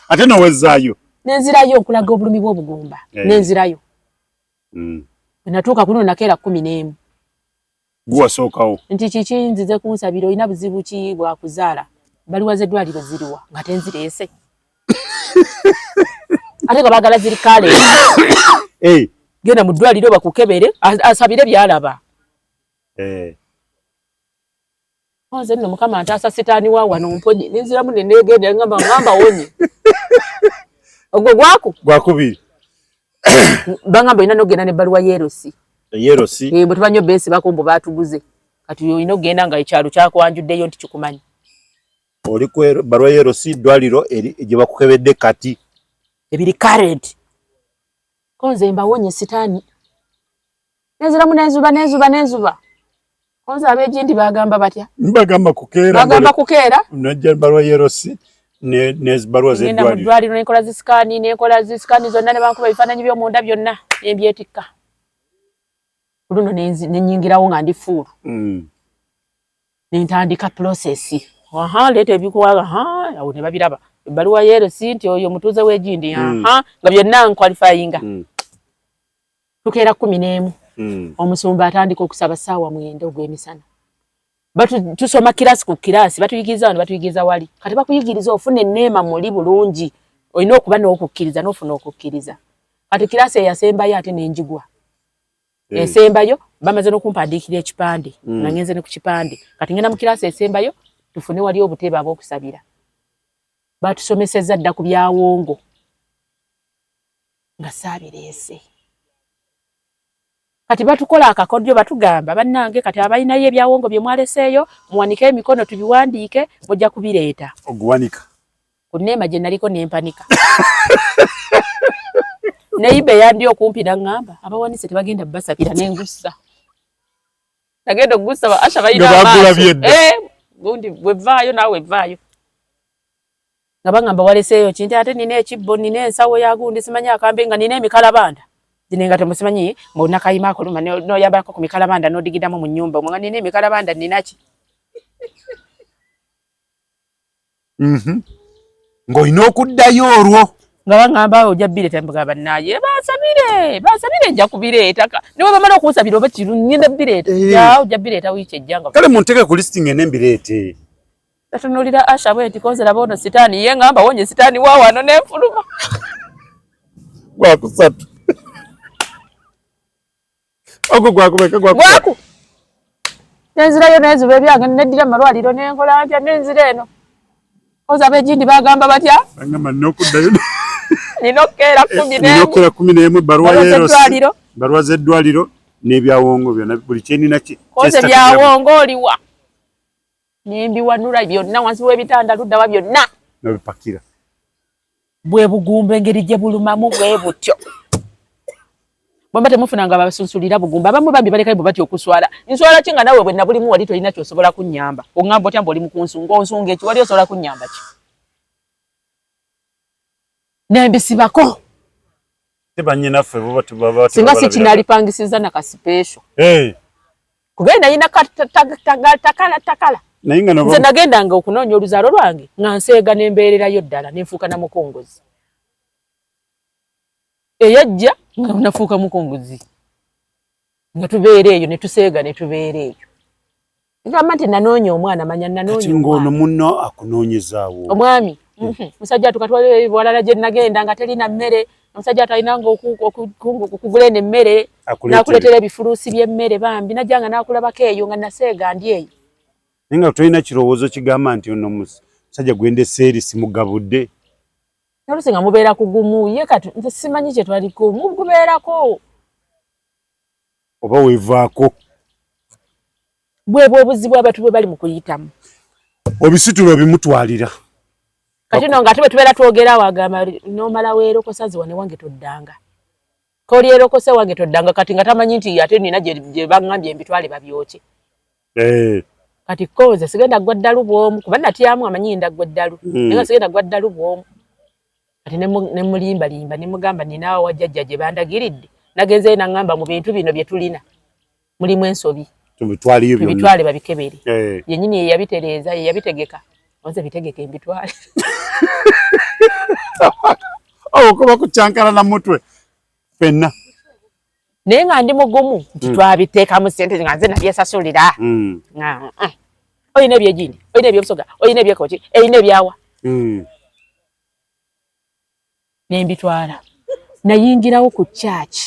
ate nowezaayo nenzirayo okulaga obulumi bw'obugumba nenzirayo natuuka kuno nakeera 11 guwasookawo nti kiki nzize kunsabira olina buzibu ki bwakuzaala baliwa z'eddwaliro ziriwa nga tenzireese ate nga baagala ziri kale genda mu ddwaliro bakukebere asabire byalaba nze nno mukama ntaasa sitaani wa wano mponye nenziramu nenegenda ngamba wonye ogwo gwakubiri bangamba olina nogenda nebbaluwa yerosi bwe tubanyo bensi bakombo batuguze kati olina ogenda nga ekyalo kyakwanjuddeyo nti kikumanyi oli ku baluwa yerosi ddwaliro gye bakukebedde kati ebiri current konze mbawonye sitaani nenziramu nenzuba konze ab'egindi bagamba batya bagamba kukeera najja baluwa yerosi ne baluwa z'eddwaliro ddwaliro nenkola zisikaani zonna ne bankuba ebifaananyi by'omunda byonna nembyetikka luno nenyingirawo nga ndi fuulu nentandika process leeta ebikuwaga awo ne babiraba ebbaluwa yerosi nti oyo mutuuze w'egindi nga byonna nkwalifayinga tukeera 11 omusumba atandika okusaba ssaawa 9 ogw'emisana. Tusoma kirasi ku kirasi batuyigiriza wano batuyigiriza wali kati bakuyigiriza ofune enneema muli bulungi olina okuba n'okukkiriza n'ofuna okukkiriza. Kati kirasi eyasembayo ate n'enjigwa esembayo bamaze n'okumpandiikira ekipande nga ngenze ne ku kipande kati ngenda mu kirasi esembayo tufune wali obutebe ab'okusabira. Batusomesezza dda ku byawongo nga saabireese. Kati batukola akakodyo batugamba bannange kati abalinayo ebyawongo bye mwaleseeyo muwanike emikono tubiwandiike mujja kubireeta. Oguwanika ku nneema gye naliko n'empanika. Neibe yandi okumpi n'angamba abawanise tebagenda basabira n'engussa. Nagenda okugussa ba asha bayina amaaso. Gundi wevaayo nawe wevaayo. Ngabangamba waleseeyo kinti ate nina ekibbo nina ensawo ya gundi simanyi akambe nga nina emikalabanda. Zinenga temusimanyi mbona kayima akoluma no yabako ku mikalabanda no digidamu mu nnyumba mwanga nina emikalabanda ninaki. Ng'olina okuddayo olwo. Ngabangamba ojja bireeta mbagamba naye basabire nja kubireeta niwe bamala okunsabira oba kiru ngenda bireeta ya ojja bireeta wiiki ejjanga kale munteke ku listing enembireete tatunulira Asha bweti kozera bono sitaani ye ngamba wonye sitaani wa wano n'enfuluma gwakusatu ogo gwakubeka gwaku nenzirayo neziba ebyange neddira malwaliro n'enkola ntya nenzira eno oza ab'egindi bagamba batya bagamba n'okuddayo ninokera 11 barua z'eddwaliro n'ebyawongo byonna buli kyenina koze byawongo oliwa nimbiwanula byonna wansi w'ebitanda luddawa byonna nabipakira bwe bugumba engeri gye bulumamu bwe butyo bwamba temufunanga basunsulira bugumba abamu bambi balekayo bwe batyo okuswala nswala kinga nawe bwe nabulimu wali tolina kyosobola kunnyamba oŋŋamba otya mbu oli mukunsunga onsunga eki wali osobola kunnyamba ki nembisibako tebanyinaffe bo batubaba singa si kinalipangisiza na kasipesho kugenda yina takala nze nagendanga okunoonya oluzaalo lwange nga nseega nembeererayo ddala nenfuuka na mukongozi eyajja nga nafuuka mukongozi nga tubeera eyo ne tuseega ne tubeera eyo ngamba nti nanoonya omwana manya nanoonya ng'ono munno akunoonyezaawo omwami musajja tukatwala walala gye nagenda nga terina mmere omusajja atalinanga okugula eno emmere n'akuleetera ebifuluusi by'emmere bambi najjanga n'akulabako eyo nga naseega ndi eyo naye nga tolina kirowoozo kigamba nti ono musajja gwendeseeri simugabudde naluse nga mubeera kugumu ye kati nze simanyi kye twaliko mugubeerako oba weevaako bwebwe obuzibu abantu bwe bali mu kuyitamu obisitula obimutwalira kati no nga ate bwe tubeera twogera wagamba n'omala weerokosazi wane wange toddanga koli erokose wange toddanga kati nga tamanyi nti ate nina gye baŋŋambye embitwale babyoke kati koze sigenda gwa ddalu bw'omu kuba natyamu amanyi ndagwa ddalu naye nga sigenda gwa ddalu bw'omu kati ne mulimbalimba ne mugamba ninaawo wajjajja gye bandagiridde nagenzeyo naŋŋamba mu bintu bino bye tulina mulimu ensobi tubitwale babikebere yennyini ye yabitereeza ye yabitegeka onze bitegeke embitwale okuba kukyankala na mutwe fenna naye nga ndi mugumu nti twabiteekamu ssente nga nze nabyesasulira olina ebyegindi olina ebyobusoga olina ebyekoki erina ebyawa nembitwala nayingirawo ku kyaki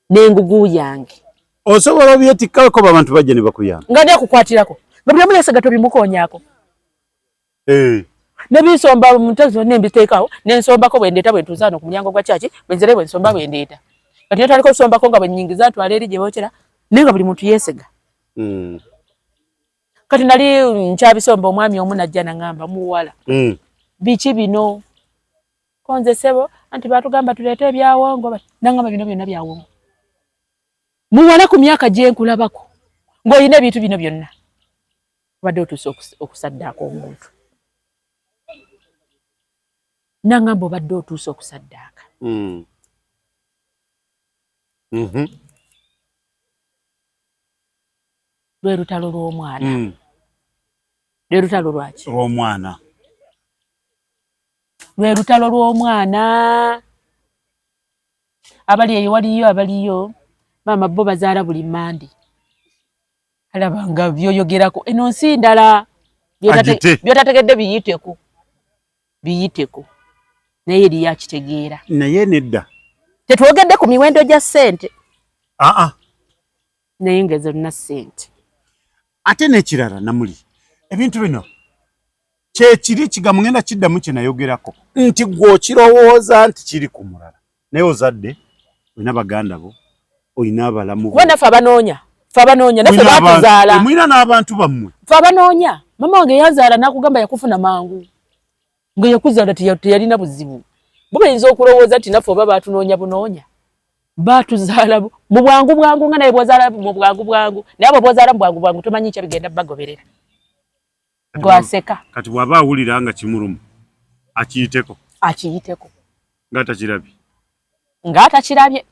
n'engugu yange osobola obyetikkako abantu bajja ne bakuyamba nga nekukwatirako nga buli omulesega tobimukoonyako nebinsomba mutezi wonna embiteekawo nensombako bwendeeta bwentuusaano ku mulyango gwa kyaki bwenzere bwensomba bwendeeta kati netandika okusombako nga bwenyingiza ntwala eri gye bookera naye nga buli muntu yeesega kati nali nkyabisomba omwami omu najja naŋŋamba muwala biki bino konze sebo anti batugamba tuleete ebyawongo naŋŋamba bino byonna byawongo muwala ku myaka gye nkulabako ng'olina ebintu bino byonna obadde otuuse okusaddaaka omuntu naŋŋamba obadde otuuse okusaddaaka lwe lutalo lw'omwana lwe lutalo lwaki lw'omwana lwe lutalo lw'omwana abali eyo waliyo abaliyo mama bo bazaala buli mandi alabanga byoyogerako eno nsi ndala byotategedde biyiteko naye eri yakitegeera naye nedda tetwogedde ku miwendo gya ssente naye ngezo lina ssente ate n'ekirala namuli ebintu bino kyekiri kigambo ngenda kiddamu kye nayogerako nti gw'okirowooza nti kiri ku mulala naye ozadde olina baganda bo olina abalamu kuba naffe abanoonya naffe baatuzaala mwina n'abantu bammwe ffe abanoonya mama wange yazaala n'akugamba yakufuna mangu nga yakuzaala teyalina buzibu bo bayinza okulowooza nti naffe oba baatunoonya bunoonya baatuzaala mu bwangu nga naye bw'ozaala mu bwangu naye abo bw'ozaala mu bwangu tomanyi kya bigenda bagoberera gwaseka kati bw'aba awulira nga kimulumu akiyiteko ng'atakirabye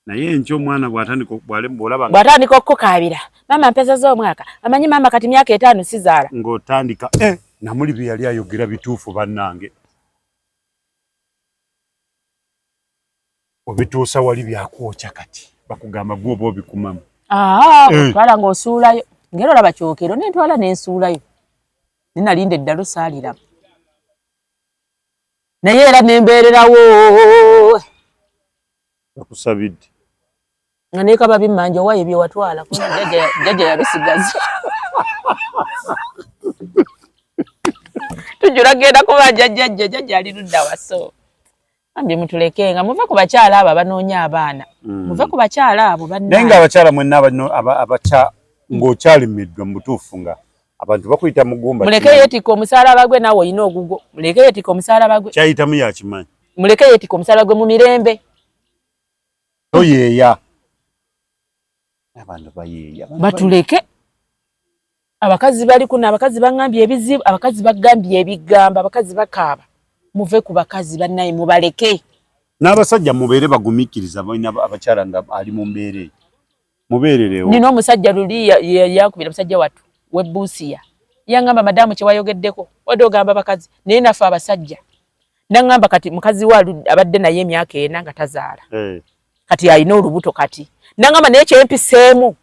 naye nkyo omwana bw'atandika okukaabira mama mpesa z'omwaka amanyi mama kati myaka 5 sizaala ng'otandika namuli bye yali ayogera bituufu bannange obituusa wali byakwokya kati bakugamba gwe oba obikumamu otwala ng'osuulayo ngero olaba kyokero nentwala nensuulayo ninalinda eddalo saaliramu naye era nembeererawo akusabidde nga neekaba bimmanja owaayo bye watwala jjajja yabisigaza tujjula genda kubanja jjajja ali ludda waso ambi mutulekenga muve ku bakyala abo abanoonya abaana muve ku bakyala abo naye nga abakyala mwenna abaca ng'okyalimiddwa mu butuufu nga abantu bakuyita mugumba muleke yeetika omusalaba gwe naawe olina ogugwo muleke yeetika omusalaba gwe kyayitamu yakimanyi muleke yeetika omusalaba gwe mu mirembe toyeeya abantu bayeeya batuleke abakazi bali kuno abakazi bangambye ebizibu abakazi bagambye ebigamba abakazi bakaaba muve ku bakazi bannaye mubaleke n'abasajja mubeere bagumikiriza balina abakyala nga ali mu mbeere mubeererewo nina omusajja luli yakubira musajja wattu webuusiya yangamba madamu kyewayogeddeko wadde ogamba bakazi naye naffe abasajja nangamba kati mukazi wa abadde naye emyaka 4 nga tazaala kati alina olubuto kati nangamba naye kyempiseemu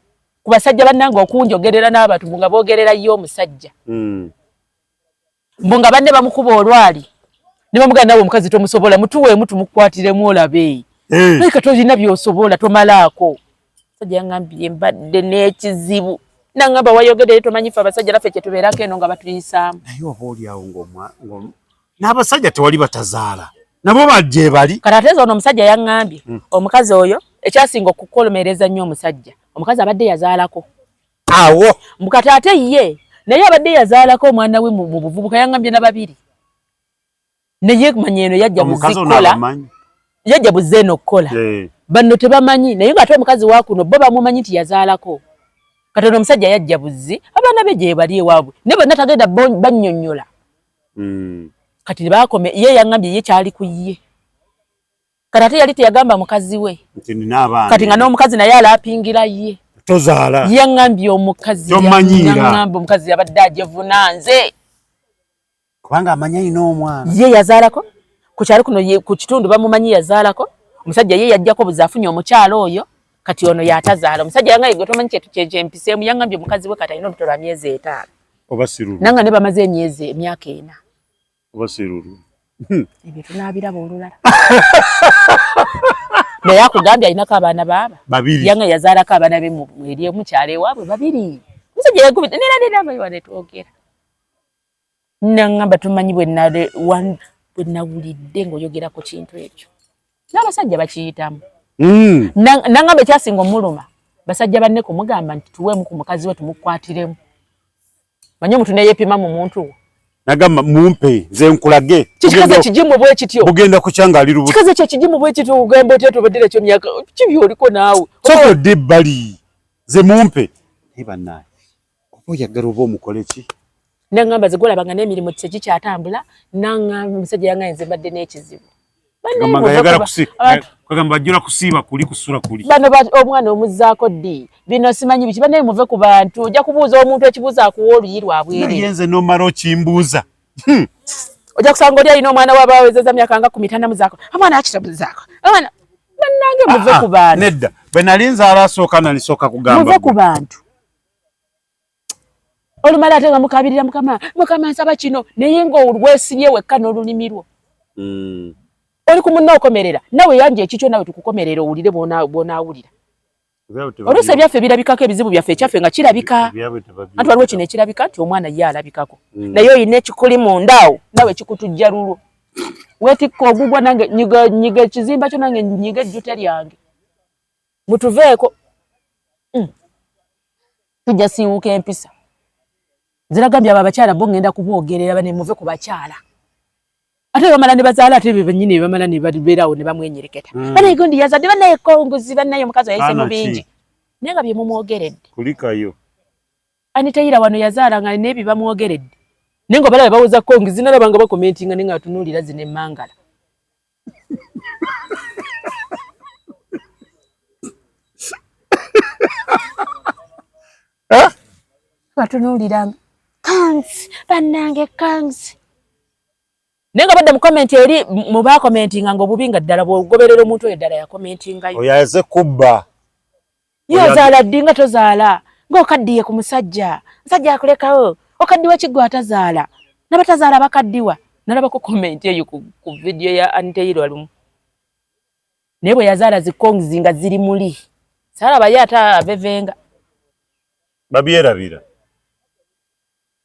ku basajja bannanga okunjogerera n'abantu nga boogerera ye omusajja mbu nga banne bamukuba olwali ne bamugamba nawe omukazi tomusobola mutuweemu tumukwatiremu olabe naye kati olina by'osobola tomalaako musajja yangambye mbadde n'ekizibu nangamba wayogerere tomanyi ffe abasajja naffe kye tubeerako eno nga batuyisaamu naye oba oliawo n'abasajja tewali batazaala nabo bajje bali kati ate ono omusajja yangambye omukazi oyo ekyasinga okukolomereza nnyo omusajja omukazi abadde yazaalako awo mbukati ate ye naye abadde yazaalako omwana we mu buvubuka yangambye na babiri naye manya eno yajja buzze eno okukola banno tebamanyi naye nga ate omukazi wa kuno bo bamumanyi nti yazaalako kati ono omusajja yajja buzzi abaana be gye bali ewaabwe ne bonna tagenda bannyonnyola kati bakome ye yangambye ye kyali ku ye kati ate yali teyagamba mukazi we kati nga n'omukazi naye alaapingira ye tozaala yangambye omukazi yangamba omukazi yabadde ajevunanze kubanga amanya ina omwana ye yazaalako ku kyalo kuno ku kitundu bamumanyi yazaalako omusajja ye yajjako buzaafunye omukyalo oyo kati ono yatazaala omusajja yangambye gwe tomanyi kyempiseemu yangambye omukazi we kati alina olubuto lwa myezi 5 oba sirulu nanga ne bamaze emyaka 4 oba sirulu ebyo tunaabiraba olulala naye akugambye alinako abaana baaba babiri yanga yazaalako abaana be eri omukyalo ewaabwe babiri omusajja yagubita nera netwogera nangamba tumanyi bwe nawulidde ng'oyogera ku kintu ekyo n'abasajja bakiyitamu nangamba ekyasinga omuluma basajja banne kumugamba nti tuweemu ku mukazi we tumukwatiremu manyi omuntu neyeepima mu muntu wo nagamba mumpe nze nkulage kikaze kijimu bwe kityo bugenda kukyanga ali rubuto kikaze kye kijimu bwe kityo ugamba oti tobadde ekyo myaka kibi oliko naawe soko de bali ze mumpe eba naye oyagala oba omukole ki nangamba zigolabanga n'emirimu tekikyatambula nangamba omusajja yanga nze mbadde n'ekizibu kwagamba bajjula kusiiba kuli kusula kuli bano omwana omuzzaako ddi bino simanyi biki bannaye muve ku bantu ojja kubuuza omuntu ekibuuzo akuwa oluyi lwabwere naye nze nomala okimbuuza ojja kusanga oli alina omwana waabawezeza myaka nga 15 muzaako omwana akitabuzaako omwana bannange muve ku bantu nedda bwe nalinza alasooka nalisoka kugamba muve ku bantu olumala ate nga mukabirira mukama nsaba kino naye ng'olwesibye wekka n'olulimi lwo oli ku munna okomerera nawe yanje ekikyo nawe tukukomerera owulire bw'onaawulira oluusi ebyaffe birabikako ebizibu byaffe ekyaffe nga kirabika anti waliwo kino ekirabika nti omwana ye alabikako naye oyina ekikuli mundaawo nawe kikutujja lulwo weetikka ogugwa nange nyiga ekizimba kyo nange nyiga ejjuta lyange mutuveeko tujja siiwuka empisa ziragambye abo abakyala bo ngenda kuboogerera bane muve ku bakyala ate bamala ne bazaala ate benyini bamala ne babeerawo ne bamwenyereketa bane gondi yazadde banaye konguzi banaye omukazi yayise mu bingi naye nga bye mumwogeredde kulikayo Anitayira wano yazaala nga nebi bamwogeredde naye nga balaba bawuza konguzi nalaba nga bakomentinga ne nga atunuulira zine mangala batunuulira kansi bannange kansi nenga badde mu comment eri mu ba commentinga ngo bubinga ddala bwogoberera omuntu oyo ddala ya commentinga oyo yaze kubba yazaala ddinga tozaala ng'okaddiye ku musajja musajja akulekawo okaddiwa kiggwa atazaala n'abatazaala bakaddiwa nalabako comment eyo ku video ya Anitayira lumu naye bwe yazaala zikongizi nga ziri muli saalaba ye ata bevenga babyerabira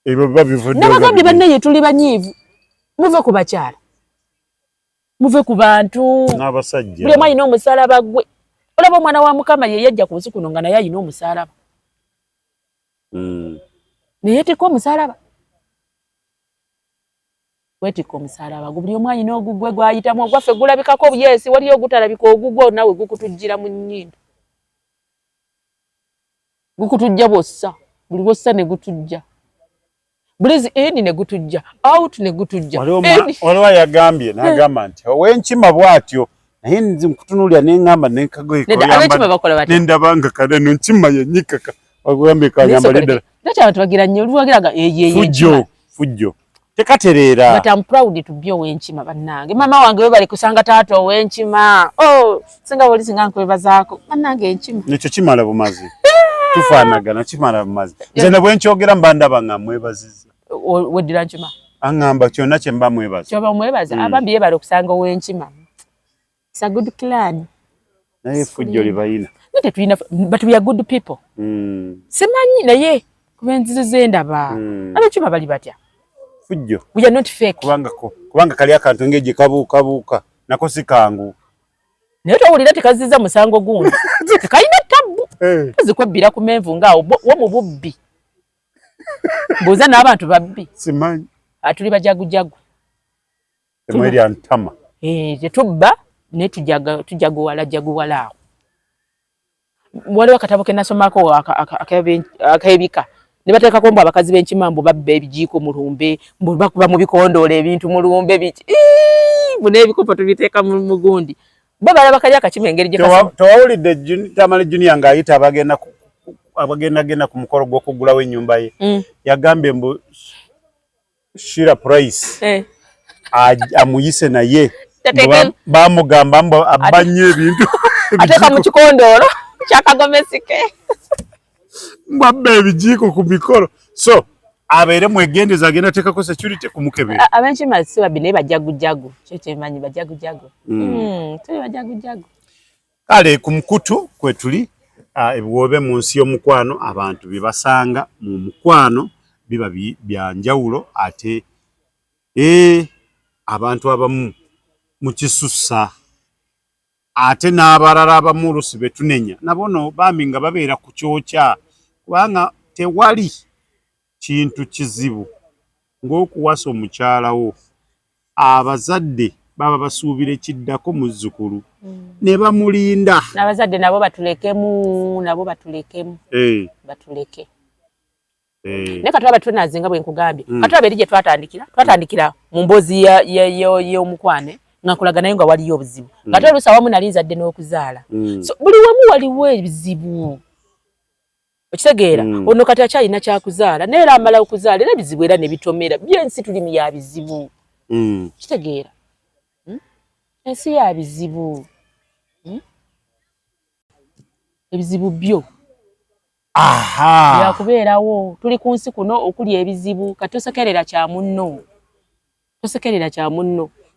ebyo babivudde nabagambye bannaye tuli banyiivu muve ku bakyala muve ku bantu n'abasajja buli omu alina omusaalaba gwe olaba omwana wa mukama ye yajja ku nsi kuno nga naye alina omusaalaba naye yeetikka omusaalaba weetikka omusaalaba gwe buli omu alina ogugwe gwayitamu ogwaffe gulabikako obuyeesi waliyo ogutalabika ogugwe nawe gukutujjira mu nnyindo gukutujja bwossa buli bwossa ne gutujja bulizi eni ne gutujja out ne gutujja waliwo yagambye n'agamba nti ow'enkima bw'atyo naye nzi nkutunuulira n'eŋŋamba n'endaba nga kale no nkima yennyikaka wagambe kanyambala eddala nakyo abantu bagira nnyo olwagiraga fujjo tekatereera but I'm proud to be ow'enkima bannange mama wange we bali kusanga taata ow'enkima singa boli singa nkwebazaako bannange enkima nekyo kimala bumazi tufaanagana kimala bumazi nze ne bwe nkyogera mba ndaba nga mwebaziza weddira nkima aŋŋamba kyonna kye mba mwebaza kyoba mwebaza abambi ye bali okusanga ow'enkima it's a good clan naye fujjo libayina tetulina but we are good people simanyi naye kuba enzizo endaba ab'enkima bali batya fujjo we are not fake kubanga kali akantu ng'egye kabuukabuuka nako si kangu naye towulira tekazizza musango gundi tekalina tabbu zikwebbira ku menvu ngaawo wo mu bubbi mbuuza n'abantu babbi simanyi atuli bajagujagu temwerya ntama tetubba naye tujaguwala awo waliwo akatabo ke nasomako akebika ne bateekako mbu abakazi b'enkima mbu babba ebijiiko mu lumbe mbu bakuba mu bikondoola ebintu mu lumbe biki mbu n'ebikopo tubiteeka mu gundi bo balaba kali akakima engeri gye towawulidde Tamale Junior ng'ayita abagendagenda ku mukolo gw'okugulawo ennyumba ye yagambye mbu Shira Price amuyise naye bamugamba mbu abba nnyo ebintu ateeka mu kikondoolo kyakagomesike mbu abba ebijiiko ku mikolo so abeere mwegendeza agenda ateekako security ku mukebera ab'enkima si babbi naye bajagujagu kyekyemanyi bajagujagu tuli bajagujagu kale ku mukutu kwe tuli ebiwoobe mu nsi y'omukwano abantu bye basanga mu mukwano biba bya njawulo ate abantu abamu mu kisussa ate n'abalala abamu oluusi be tunenya nabo no bambi nga babeera ku kyokya kubanga tewali kintu kizibu ng'okuwasa omukyalawo abazadde baba basuubira ekiddako muzzukulu ne bamulinda n'abazadde nabo batulekemu batuleke naye katulaba tunazinga bwe nkugambye katulaba eri gye twatandikira mu mboozi y'omukwane nga nkulaga naye nga waliyo obuzibu nga toluusi awamu nali nzadde n'okuzaala so buli wamu waliwo ebizibu okitegeera ono kati akyalina kyakuzaala naye era amala okuzaala era ebizibu era ne bitomera byensi tuli mu ya bizibu kitegeera ensi ya bizibu ebizibu byo aha byakubeerawo tuli ku nsi kuno okuli ebizibu kati tosekerera kya munno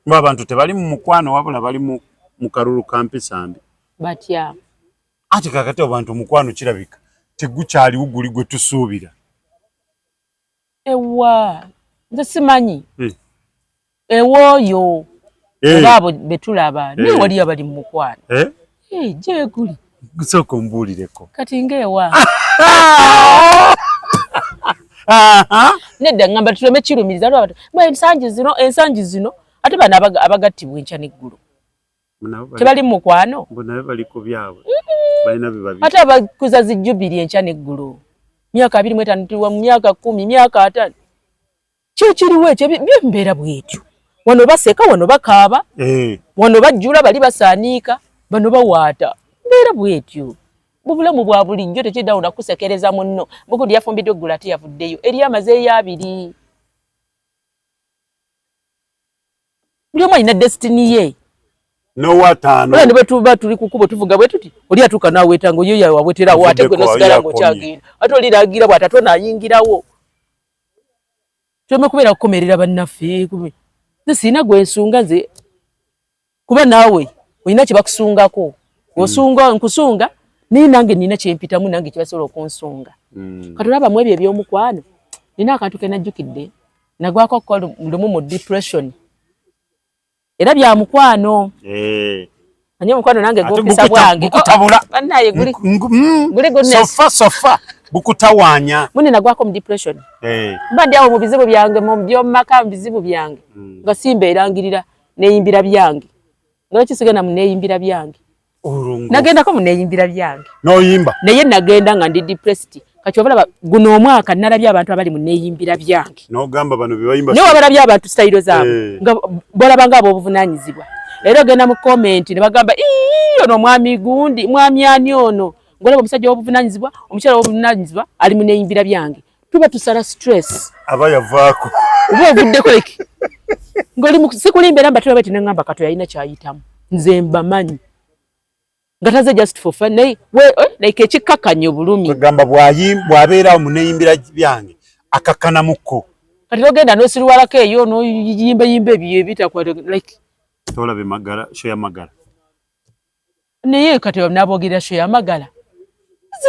abantu tebali mu mukwano wabula bali mu kalulu kampisambi batya ate kakati abantu mukwano kirabika tegukyaliwo guli gwe tusuubira ewa nze simanyi ewooyo abo betulaba naye wali abali mu mukwano gye guli gusooka ombuulireko kati ngaewa nedda ngamba tuleme kirumiriza ensangi zino ate bano abagattibwa enkya n'eggulu tebali mu mukwano ate abakuza zijjubiri enkya n'eggulu myaka 25 mu myaka 10 myaka 5 kyo kiriwo ekyo byembeera bwetyo wano baseka wano bakaaba wano bajjula bali basaaniika bano bawaata mbeera bwetyo bubulamu bwa bulijjo tekiddawo nakusekereza munno bugundi yafumbiddwe eggulu ate yavuddeyo eri amazeeyo abiri buli omu alina destiny ye nowataano ne bwe tuba tuli ku kkubo tuvuga bwe tuti oli atuuka n'aweeta ng'oyo yawabweterawo ate gwe nosigala ng'okyagenda ate oliragira bw'ate ate onaayingirawo tuleme kubeera kukomerera bannaffe nze siina gwe nsunga nze kuba naawe olina kye bakusungako osunga nkusunga naye nange nina kyempitamu nange kyebasobola okunsunga kati olabamu ebyo ebyomukwano nina akantu ke najjukidde nagwako lumu mu depression era bya mukwano anye mukwano nange gwokisa bwange bannaye guli sofa bukutawaanya mune nagwako mu depression mba ndi awo mu bizibu byange mu byomumaka mu bizibu byange nga simba erangirira neeyimbira byange nga kisigana mu neeyimbira byange nagendako mu neeyimbira byange noyimba naye nagenda nga ndi depressed kati obalaba guno omwaka nalabye abantu abali mu neeyimbira byange nogamba bano bebayimba naye wabalabye abantu sitayiro zaabwe nga bolaba nga ab'obuvunanyizibwa era ogenda mu comment ne bagamba ono mwami gundi mwami ani ono ngolaba omusajja w'obuvunanyizibwa omukyala w'obuvunanyizibwa ali mu neeyimbira byange tuba tusala stress aba yavaako oba ovuddeko leki ng'oli sikulimbeera mbatula bati neŋŋamba kato yalina kyayitamu nze mbamanyi nga taze just for fun naye like ekikkakkanya obulumi gamba bw'abeerawo mu neeyimbira byange akakkanamuko kati ogenda n'osiruwalako eyo n'oyimbayimba ebyo ebitakwata like tolabe magala sho ya magala naye kati n'aboogerera sho ya magala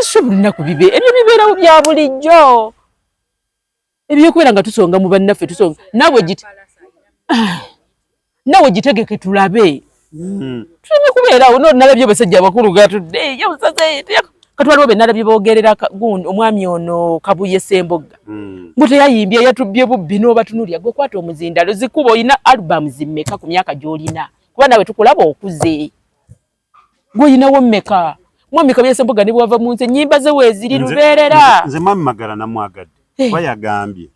sho buli nnaku ebyo bibeerawo bya bulijjo ebyokubeera nga tusonga mu bannaffe tusonga nawe gitegeke tulabe tuleme kubeerawo nalabye abasajja abakulu gatudde kati waliwo be nalabye boogerera omwami ono Kabuye Sembogga mbu teyayimbye yatubbye bubbi n'obatunulya gwe kwata omuzindalo zikuba olina album zimmeka ku myaka gy'olina kuba nawe tukulaba okuze gwe olinawo mmeka mwami Kabuye Sembogga ne bwava mu nsi ennyimba ze weeziri lubeerera nze mwami Magala namwagadde kuba yagambye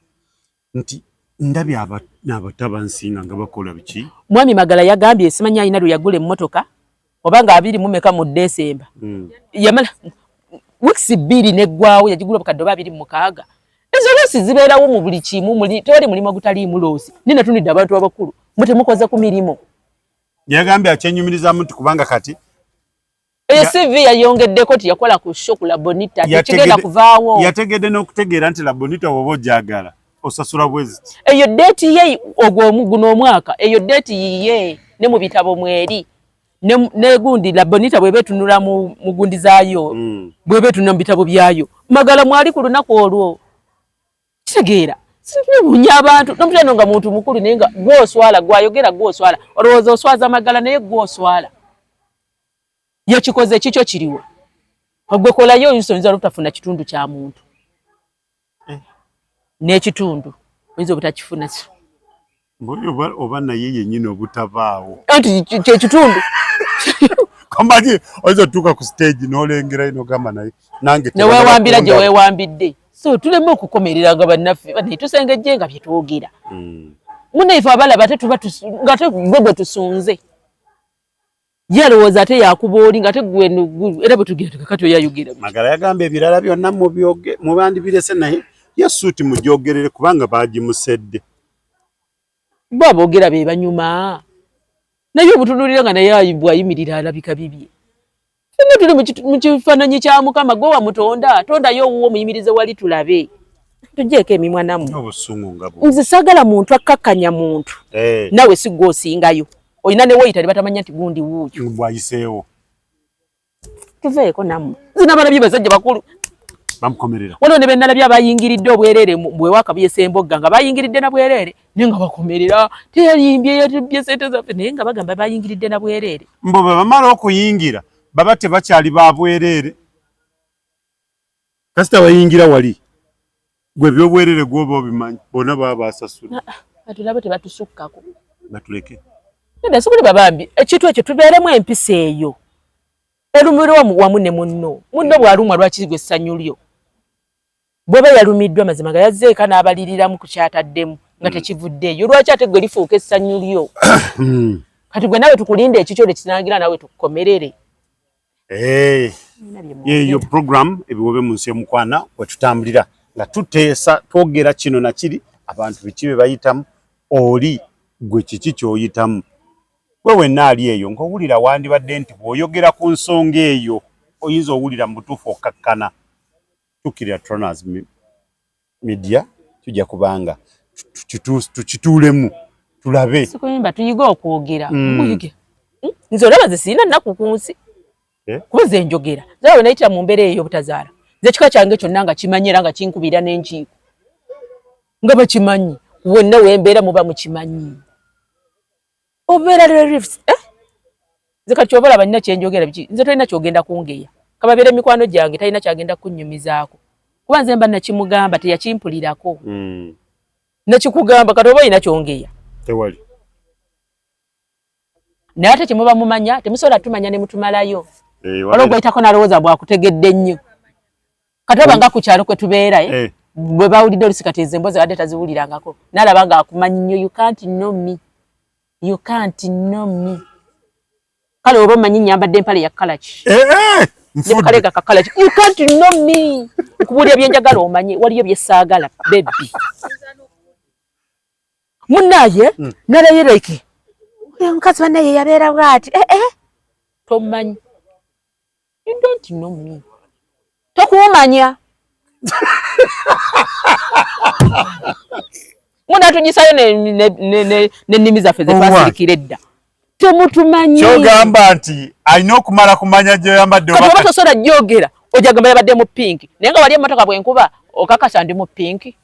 nti ndabye n'abatabansinga nga bakola biki mwami Magala yagambye simanyi alina lwe yagula emmotoka oba nga 24 mu Desemba yamala weeks 2 neggwawo yagigula bukadde oba 26 ezo loosi zibeerawo mu buli kimu tewali mulimu gutaliimu loosi nina tunidde abantu abakulu mutemukoza ku mirimu yagambye akyenyumirizamu nti kubanga kati eyo CV yayongeddeko ti yakola ku show ku La Bonita tekigenda kuvaawo yategedde n'okutegeera nti La Bonita woba ojagala osasula bwezi eyo date ye guno omwaka eyo date yiye ne mu bitabo mweri ne gundi La Bonita bwe betunula mu gundi zaayo bwe betunula mu bitabo byayo Magala mwali ku lunaku olwo kitegeera sibunya abantu nomutano nga muntu mukulu naye nga gwoswala gwayogera gwoswala olowooza oswaza Magala naye gwoswala yakikoze kikyo kiriwo ogwekolayo oyinza obutafuna kitundu kya muntu n'ekitundu oyinza obutakifuna oba naye yennyini obutabaawo anti kyekitundu kambaji oyinza otuuka ku stage n'olengerayo n'ogamba naye nange neweewambira gye weewambidde so tuleme okukomerera nga bannaffe naye tusengejje nga bye twogera munaife abalaba ate tuba nga ate gwe tusunze ye alowooza ate yakuba oli nga ate gwe era bwe tugenda tukakati oyayogera Magala yagamba ebirala byonna mubandibirese naye yasuuti mugyogerere kubanga baagimusedde bo aboogera be banyuma naye obutunulira nga naye bwayimirira alabika bibye tuli mu kifaananyi kya Mukama gwe wamutonda tondayo owuwo muyimirize wali tulabe tugyeko emimwa nammwe obusungu nga bwo nze saagala muntu akkakkanya muntu nawe si gwe osingayo olina ne woyita ne batamanya nti gundi wuuyo bwayiseewo tuveeko nammwe nze nabalabye basajja bakulu bamukomerera waliwo ne bennalabye abayingiridde obwereere bwe wakabyesa embogga nga bayingiridde na bwereere naye nga bakomerera teyayimbye yatubbye sente zaffe naye nga bagamba bayingiridde na bwereere mbo bwe bamala okuyingira baba tebakyali ba bwereere kasita bayingira wali gwe byobwereere gwoba obimanyi bonna baba basasula atulabo tebatusukkako batuleke neda sikuli babambi ekintu ekyo tubeeremu empisa eyo erumirwa wamu ne munno bw'alumwa lwaki gwe essanyu lyo bw'oba yalumiddwa mazima ga yazzeeka n'abaliriramu ku kyataddemu nga tekivuddeeyo lwaki ate gwe lifuuka essanyu lyo kati gwe nawe tukulinda ekikyo lekinangira nawe tukukomerere yeyo program ebiwobe mu nsi y'omukwana wetutambulira nga tuteesa twogera kino na kiri abantu biki be bayitamu oli gwe kiki ky'oyitamu gwe wenna ali eyo ng'owulira wandibadde nti bw'oyogera ku nsonga eyo oyinza owulira mu butuufu okkakkana tukirira Troners Media tujja kubanga tukituulemu tulabe sikuyimba tuyiga okwogera muyige nze olaba ze sirina nnaku ku nsi kuba ze njogera zawe nayitira mu mbeera eyo obutazaala nze kika kyange kyonna nga kimanyi era nga kinkubira n'enkiiko nga bakimanyi wenna wembeera muba mukimanyi obeera rifs nze kati kyoba olaba nina kyenjogera biki nze tolina kyogenda kungeya kababeera emikwano gyange talina kyagenda kunnyumizaako kuba nze mba nakimugamba teyakimpulirako nakikugamba kati oba olina kyongeya tewali naye ate kyemuba mumanya temusobola tumanya ne mutumalayo waliwo gwayitako nalowooza bwakutegedde nnyo kati oba nga ku kyalo kwe tubeera bwe bawulidde olusi kati ezo emboozi wadde taziwulirangako nalaba nga akumanyi nnyo you can't know me kale oba omanyi nyambadde empale ya kalaki nekalega kakalaki you can't know me nkubuulira byenjagala omanye waliyo byesaagala bebi munnaye nalayireke omukazi wannaye yabeera bwati tomanyi you don't know me tokumanya muna tugisayo n'ennimi zaffe zetwasirikira edda temutumanyi kyogamba nti alina okumala kumanya gyoyambadde kati oba tosobola gyogera ojagamba yabadde mu pinki naye nga wali emmotoka bwenkuba okakasa ndi mu pinki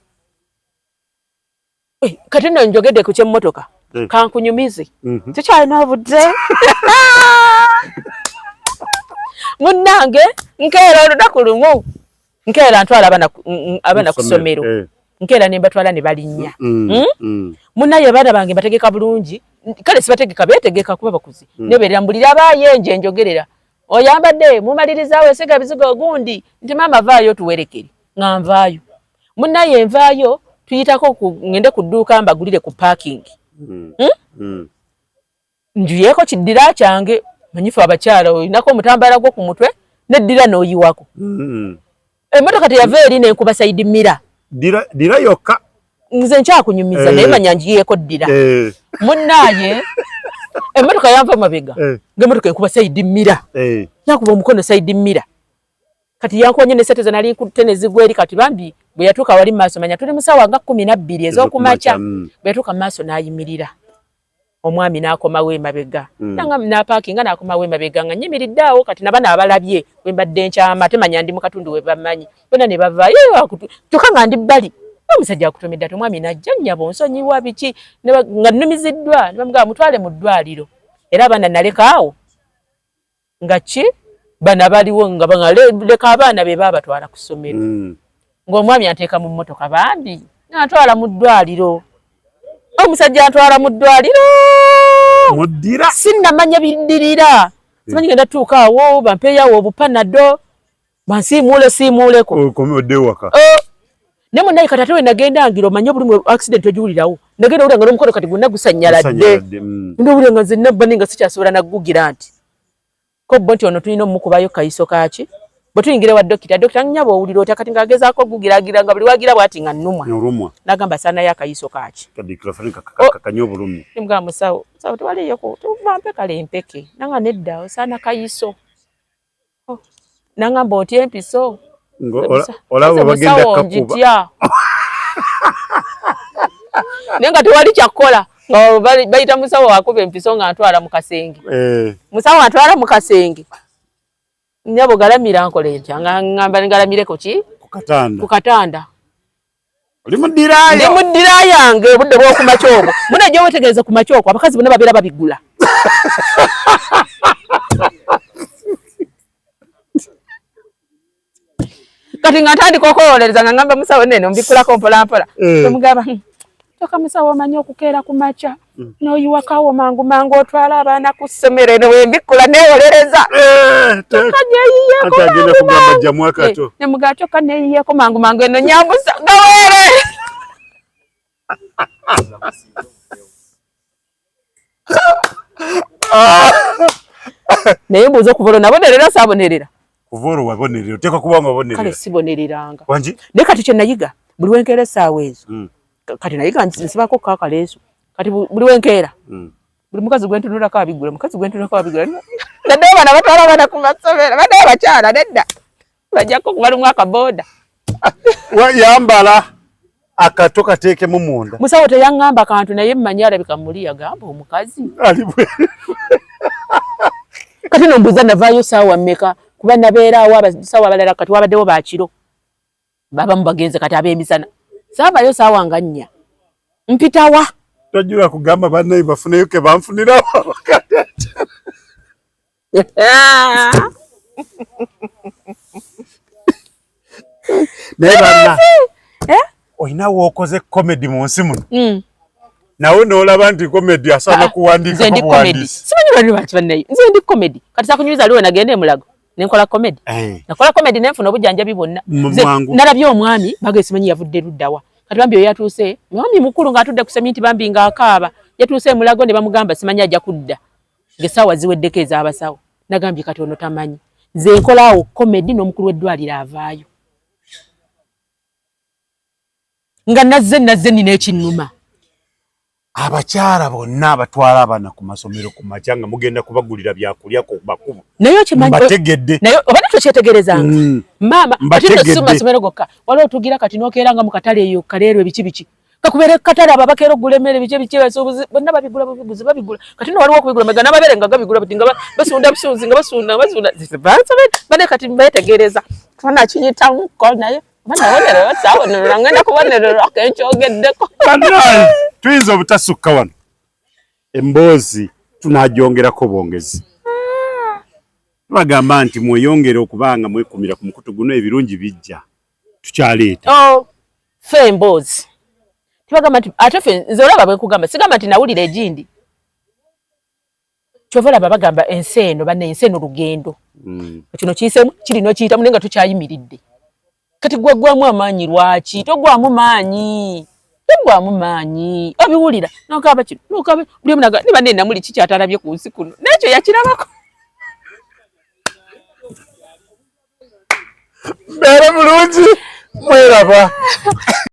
kati nno njogedde ku kyemmotoka kankunyumize kikyalina obudde munnange nkeera olunaku lumu nkeera ntwala abaana ku ssomero nkeera ne mbatwala ne balinnya munnaye abaana bange mbategeka bulungi kale sibategeka beetegeka kuba bakuzi nebeerera mbulira abaayenje njogerera oyambadde mumalirizaawo esiga bizigo gundi nti maama vaayo tuwerekere nga nvaayo munnaye nvaayo tuyitako ngende ku dduuka mbagulire ku parking njuyeeko kiddira kyange manyifu abakyala olinako omutambala gwo ku mutwe neddira n'oyiwako emmotoka teyava eri nenkuba saidi mira dira yokka nze nkyakunyumiza naye manya njiyeeko ddira munnaaye emmotoka yanva mabega ng'emmotoka enkuba saidi mira yakuba omukono saidi mira kati yankuwanye n'esente ze nali nkutte ne zigwa eri kati bambi bwe yatuuka wali mu maaso manya tuli mu ssaawa nga 12 ez'okumakya bwe yatuuka mu maaso n'ayimirira omwami n'akomawo emabega nanga n'apaakinga n'akomawo emabega nga nyimiridde awo kati nabana abalabye bwe mbadde nkyama temanya ndi mu katundu we bamanyi bonna ne bavaayo kyokka nga ndi bbali omusajja akutumidde ate omwami n'ajja nnyabo nsonyiwa biki nga nnumiziddwa ne bamugamba mutwale mu ddwaliro era abaana naleka awo nga ki bana baliwo nga leka abaana be baabatwala ku ssomero ng'omwami anteeka mu mmotoka bambi n'antwala mu ddwaliro omusajja antwala mu ddwaliro muddira sinnamanya biddirira simanyi genda tuuka awo bampeeyawo obupanado bansiimuuleko okomodde waka ne munnaye kati ate we nagenda ngira omanye obuli accident ogiwulirawo nagenda owulira nga n'omukono kati gwonna gusanyaladde ndowulira nga nze nabbani nga sikyasobola naggugira nti ko bo nti ono tulina omukubayo kayiso kaki bwe tuyingira wa dokita nnyaba owulira otya kati ng'agezaako ogugiragira nga buli wagira bw'ati nga nnumwa n'agamba saanayo akayiso kaki kakanye obulumi nimugamba musawo tewaliyoko tubampe kale empeke nanga nedda osaana kayiso Nangamba oti empiso. Olaba bagenda kakuba. Nenga tewali kyakola. Bayita musawo akuba empiso nga atwala mu kasenge. Musawo atwala mu kasenge. Nyabo galamira nkole ntya ngamba ngalamireko ki? Ku katanda. Oli muddirayo. Ndi muddirayo yange obudde bw'oku makyoko. Muna gye wetegereza ku makyoko abakazi bonna babeera babigula. Kati nga ntandika okwolereza nga ngamba musawo nene mbikulako mpolampola. Tomugamba toka musawo omanyi okukeera ku makya. N'oyiwakawo mangu otwala abaana ku ssomero eno wembikula neewolereza. Atagenda kugamba jjamu akato. Ne mugatoka neeyiyeko mangu eno nyambusa gaweere. Naye mbuuza okuvolo nabonerera saabonerera. Kuvolo wabonerera oteeka kubanga wabonerera. Kale sibonereranga. Wanji? Ne kati kye nayiga buli wenkeera essaawa ezo. Kati nayiga nsibako kakaleeso. Kati buli wenkeera. Buli mukazi gwentunulako abigula. Nadde abaana batwala abaana ku masomero. Badde abakyala nedda. Bajjako kubalumu akaboda. Yambala akato kateekemu munda. Musawo teyaŋŋamba kantu naye mmanyi alabika muli yagamba omukazi. Kati nombuuza navaayo ssaawa mmeka kuba nabeera awo abasawo abalala kati wabaddewo bakiro. Baba mubagenze kati ab'emisana. Saavaayo ssaawa nga 4. Mpitawa. Tojjula kugamba bannaye bafuneyo ke banfunira naye banna olina wookoze comedy mu nsi muno nawe noolaba nti comedy asaana kuwandiika ku buwandiisi. Simanyi lwali lwaki bannaye nze ndi comedy kati sakunyumiza aliwo nagenda e Mulago nenkola comedy. Nakola comedy nenfuna obujjanjabi bwonna. Nalabye omwami bagee simanyi yavudde luddawa. Kati bambi oyo yatuuse mwami mukulu ng'atudde ku seminti bambi ng'akaaba yatuuse e Mulago ne bamugamba simanyi ajja kudda ng'essaawa ziweddeko ez'abasawo. Nagambye kati ono tamanyi nze nkolaawo comedy n'omukulu w'eddwaliro avaayo nga nazze nina ekinnuma. Abakyala bonna abatwala abaana ku masomero ku makya nga mugenda kubagulira byakulya ku bakubu. Naye okimanyi mbategedde. Naye oba nekyetegerezanga. Maama kati tosi masomero gokka. Waliwo tugira kati n'okeeranga mu katale eyo kaleerwe biki. Kakubeere katale ababakeera okugula emmere biki basuubuzi bonna babigula babigula. Kati no waliwo okubigula megana mabeere nga gabigula buti nga basunda busuuzi nga basunda. Bane kati mbeetegereza. Fana kinyita nko naye. Bana wonera wasawonera ngenda kubonera kenkyogeddeko. Bana tuyinza obutasukka wano. Emboozi tunaagyongerako bwongezi. Bagamba nti mweyongere okubanga mwekumira ku mukutu guno ebirungi bijja. Tukyaleeta. Fe emboozi. Tibagamba nti ate fe nze olaba bwe kugamba sigamba nti nawulira egindi. Kyovola bagamba enseeno banne enseeno lugendo. Kino kiyisemu kirino kiyitamu nenga tukyayimiridde. Kati gwamu amaanyi lwaki togwamu maanyi obiwulira nokaba kino nokaba buli omunaga niba nena muli kikyatalabye ku nsi kuno nekyo yakirabako bere bulungi mweraba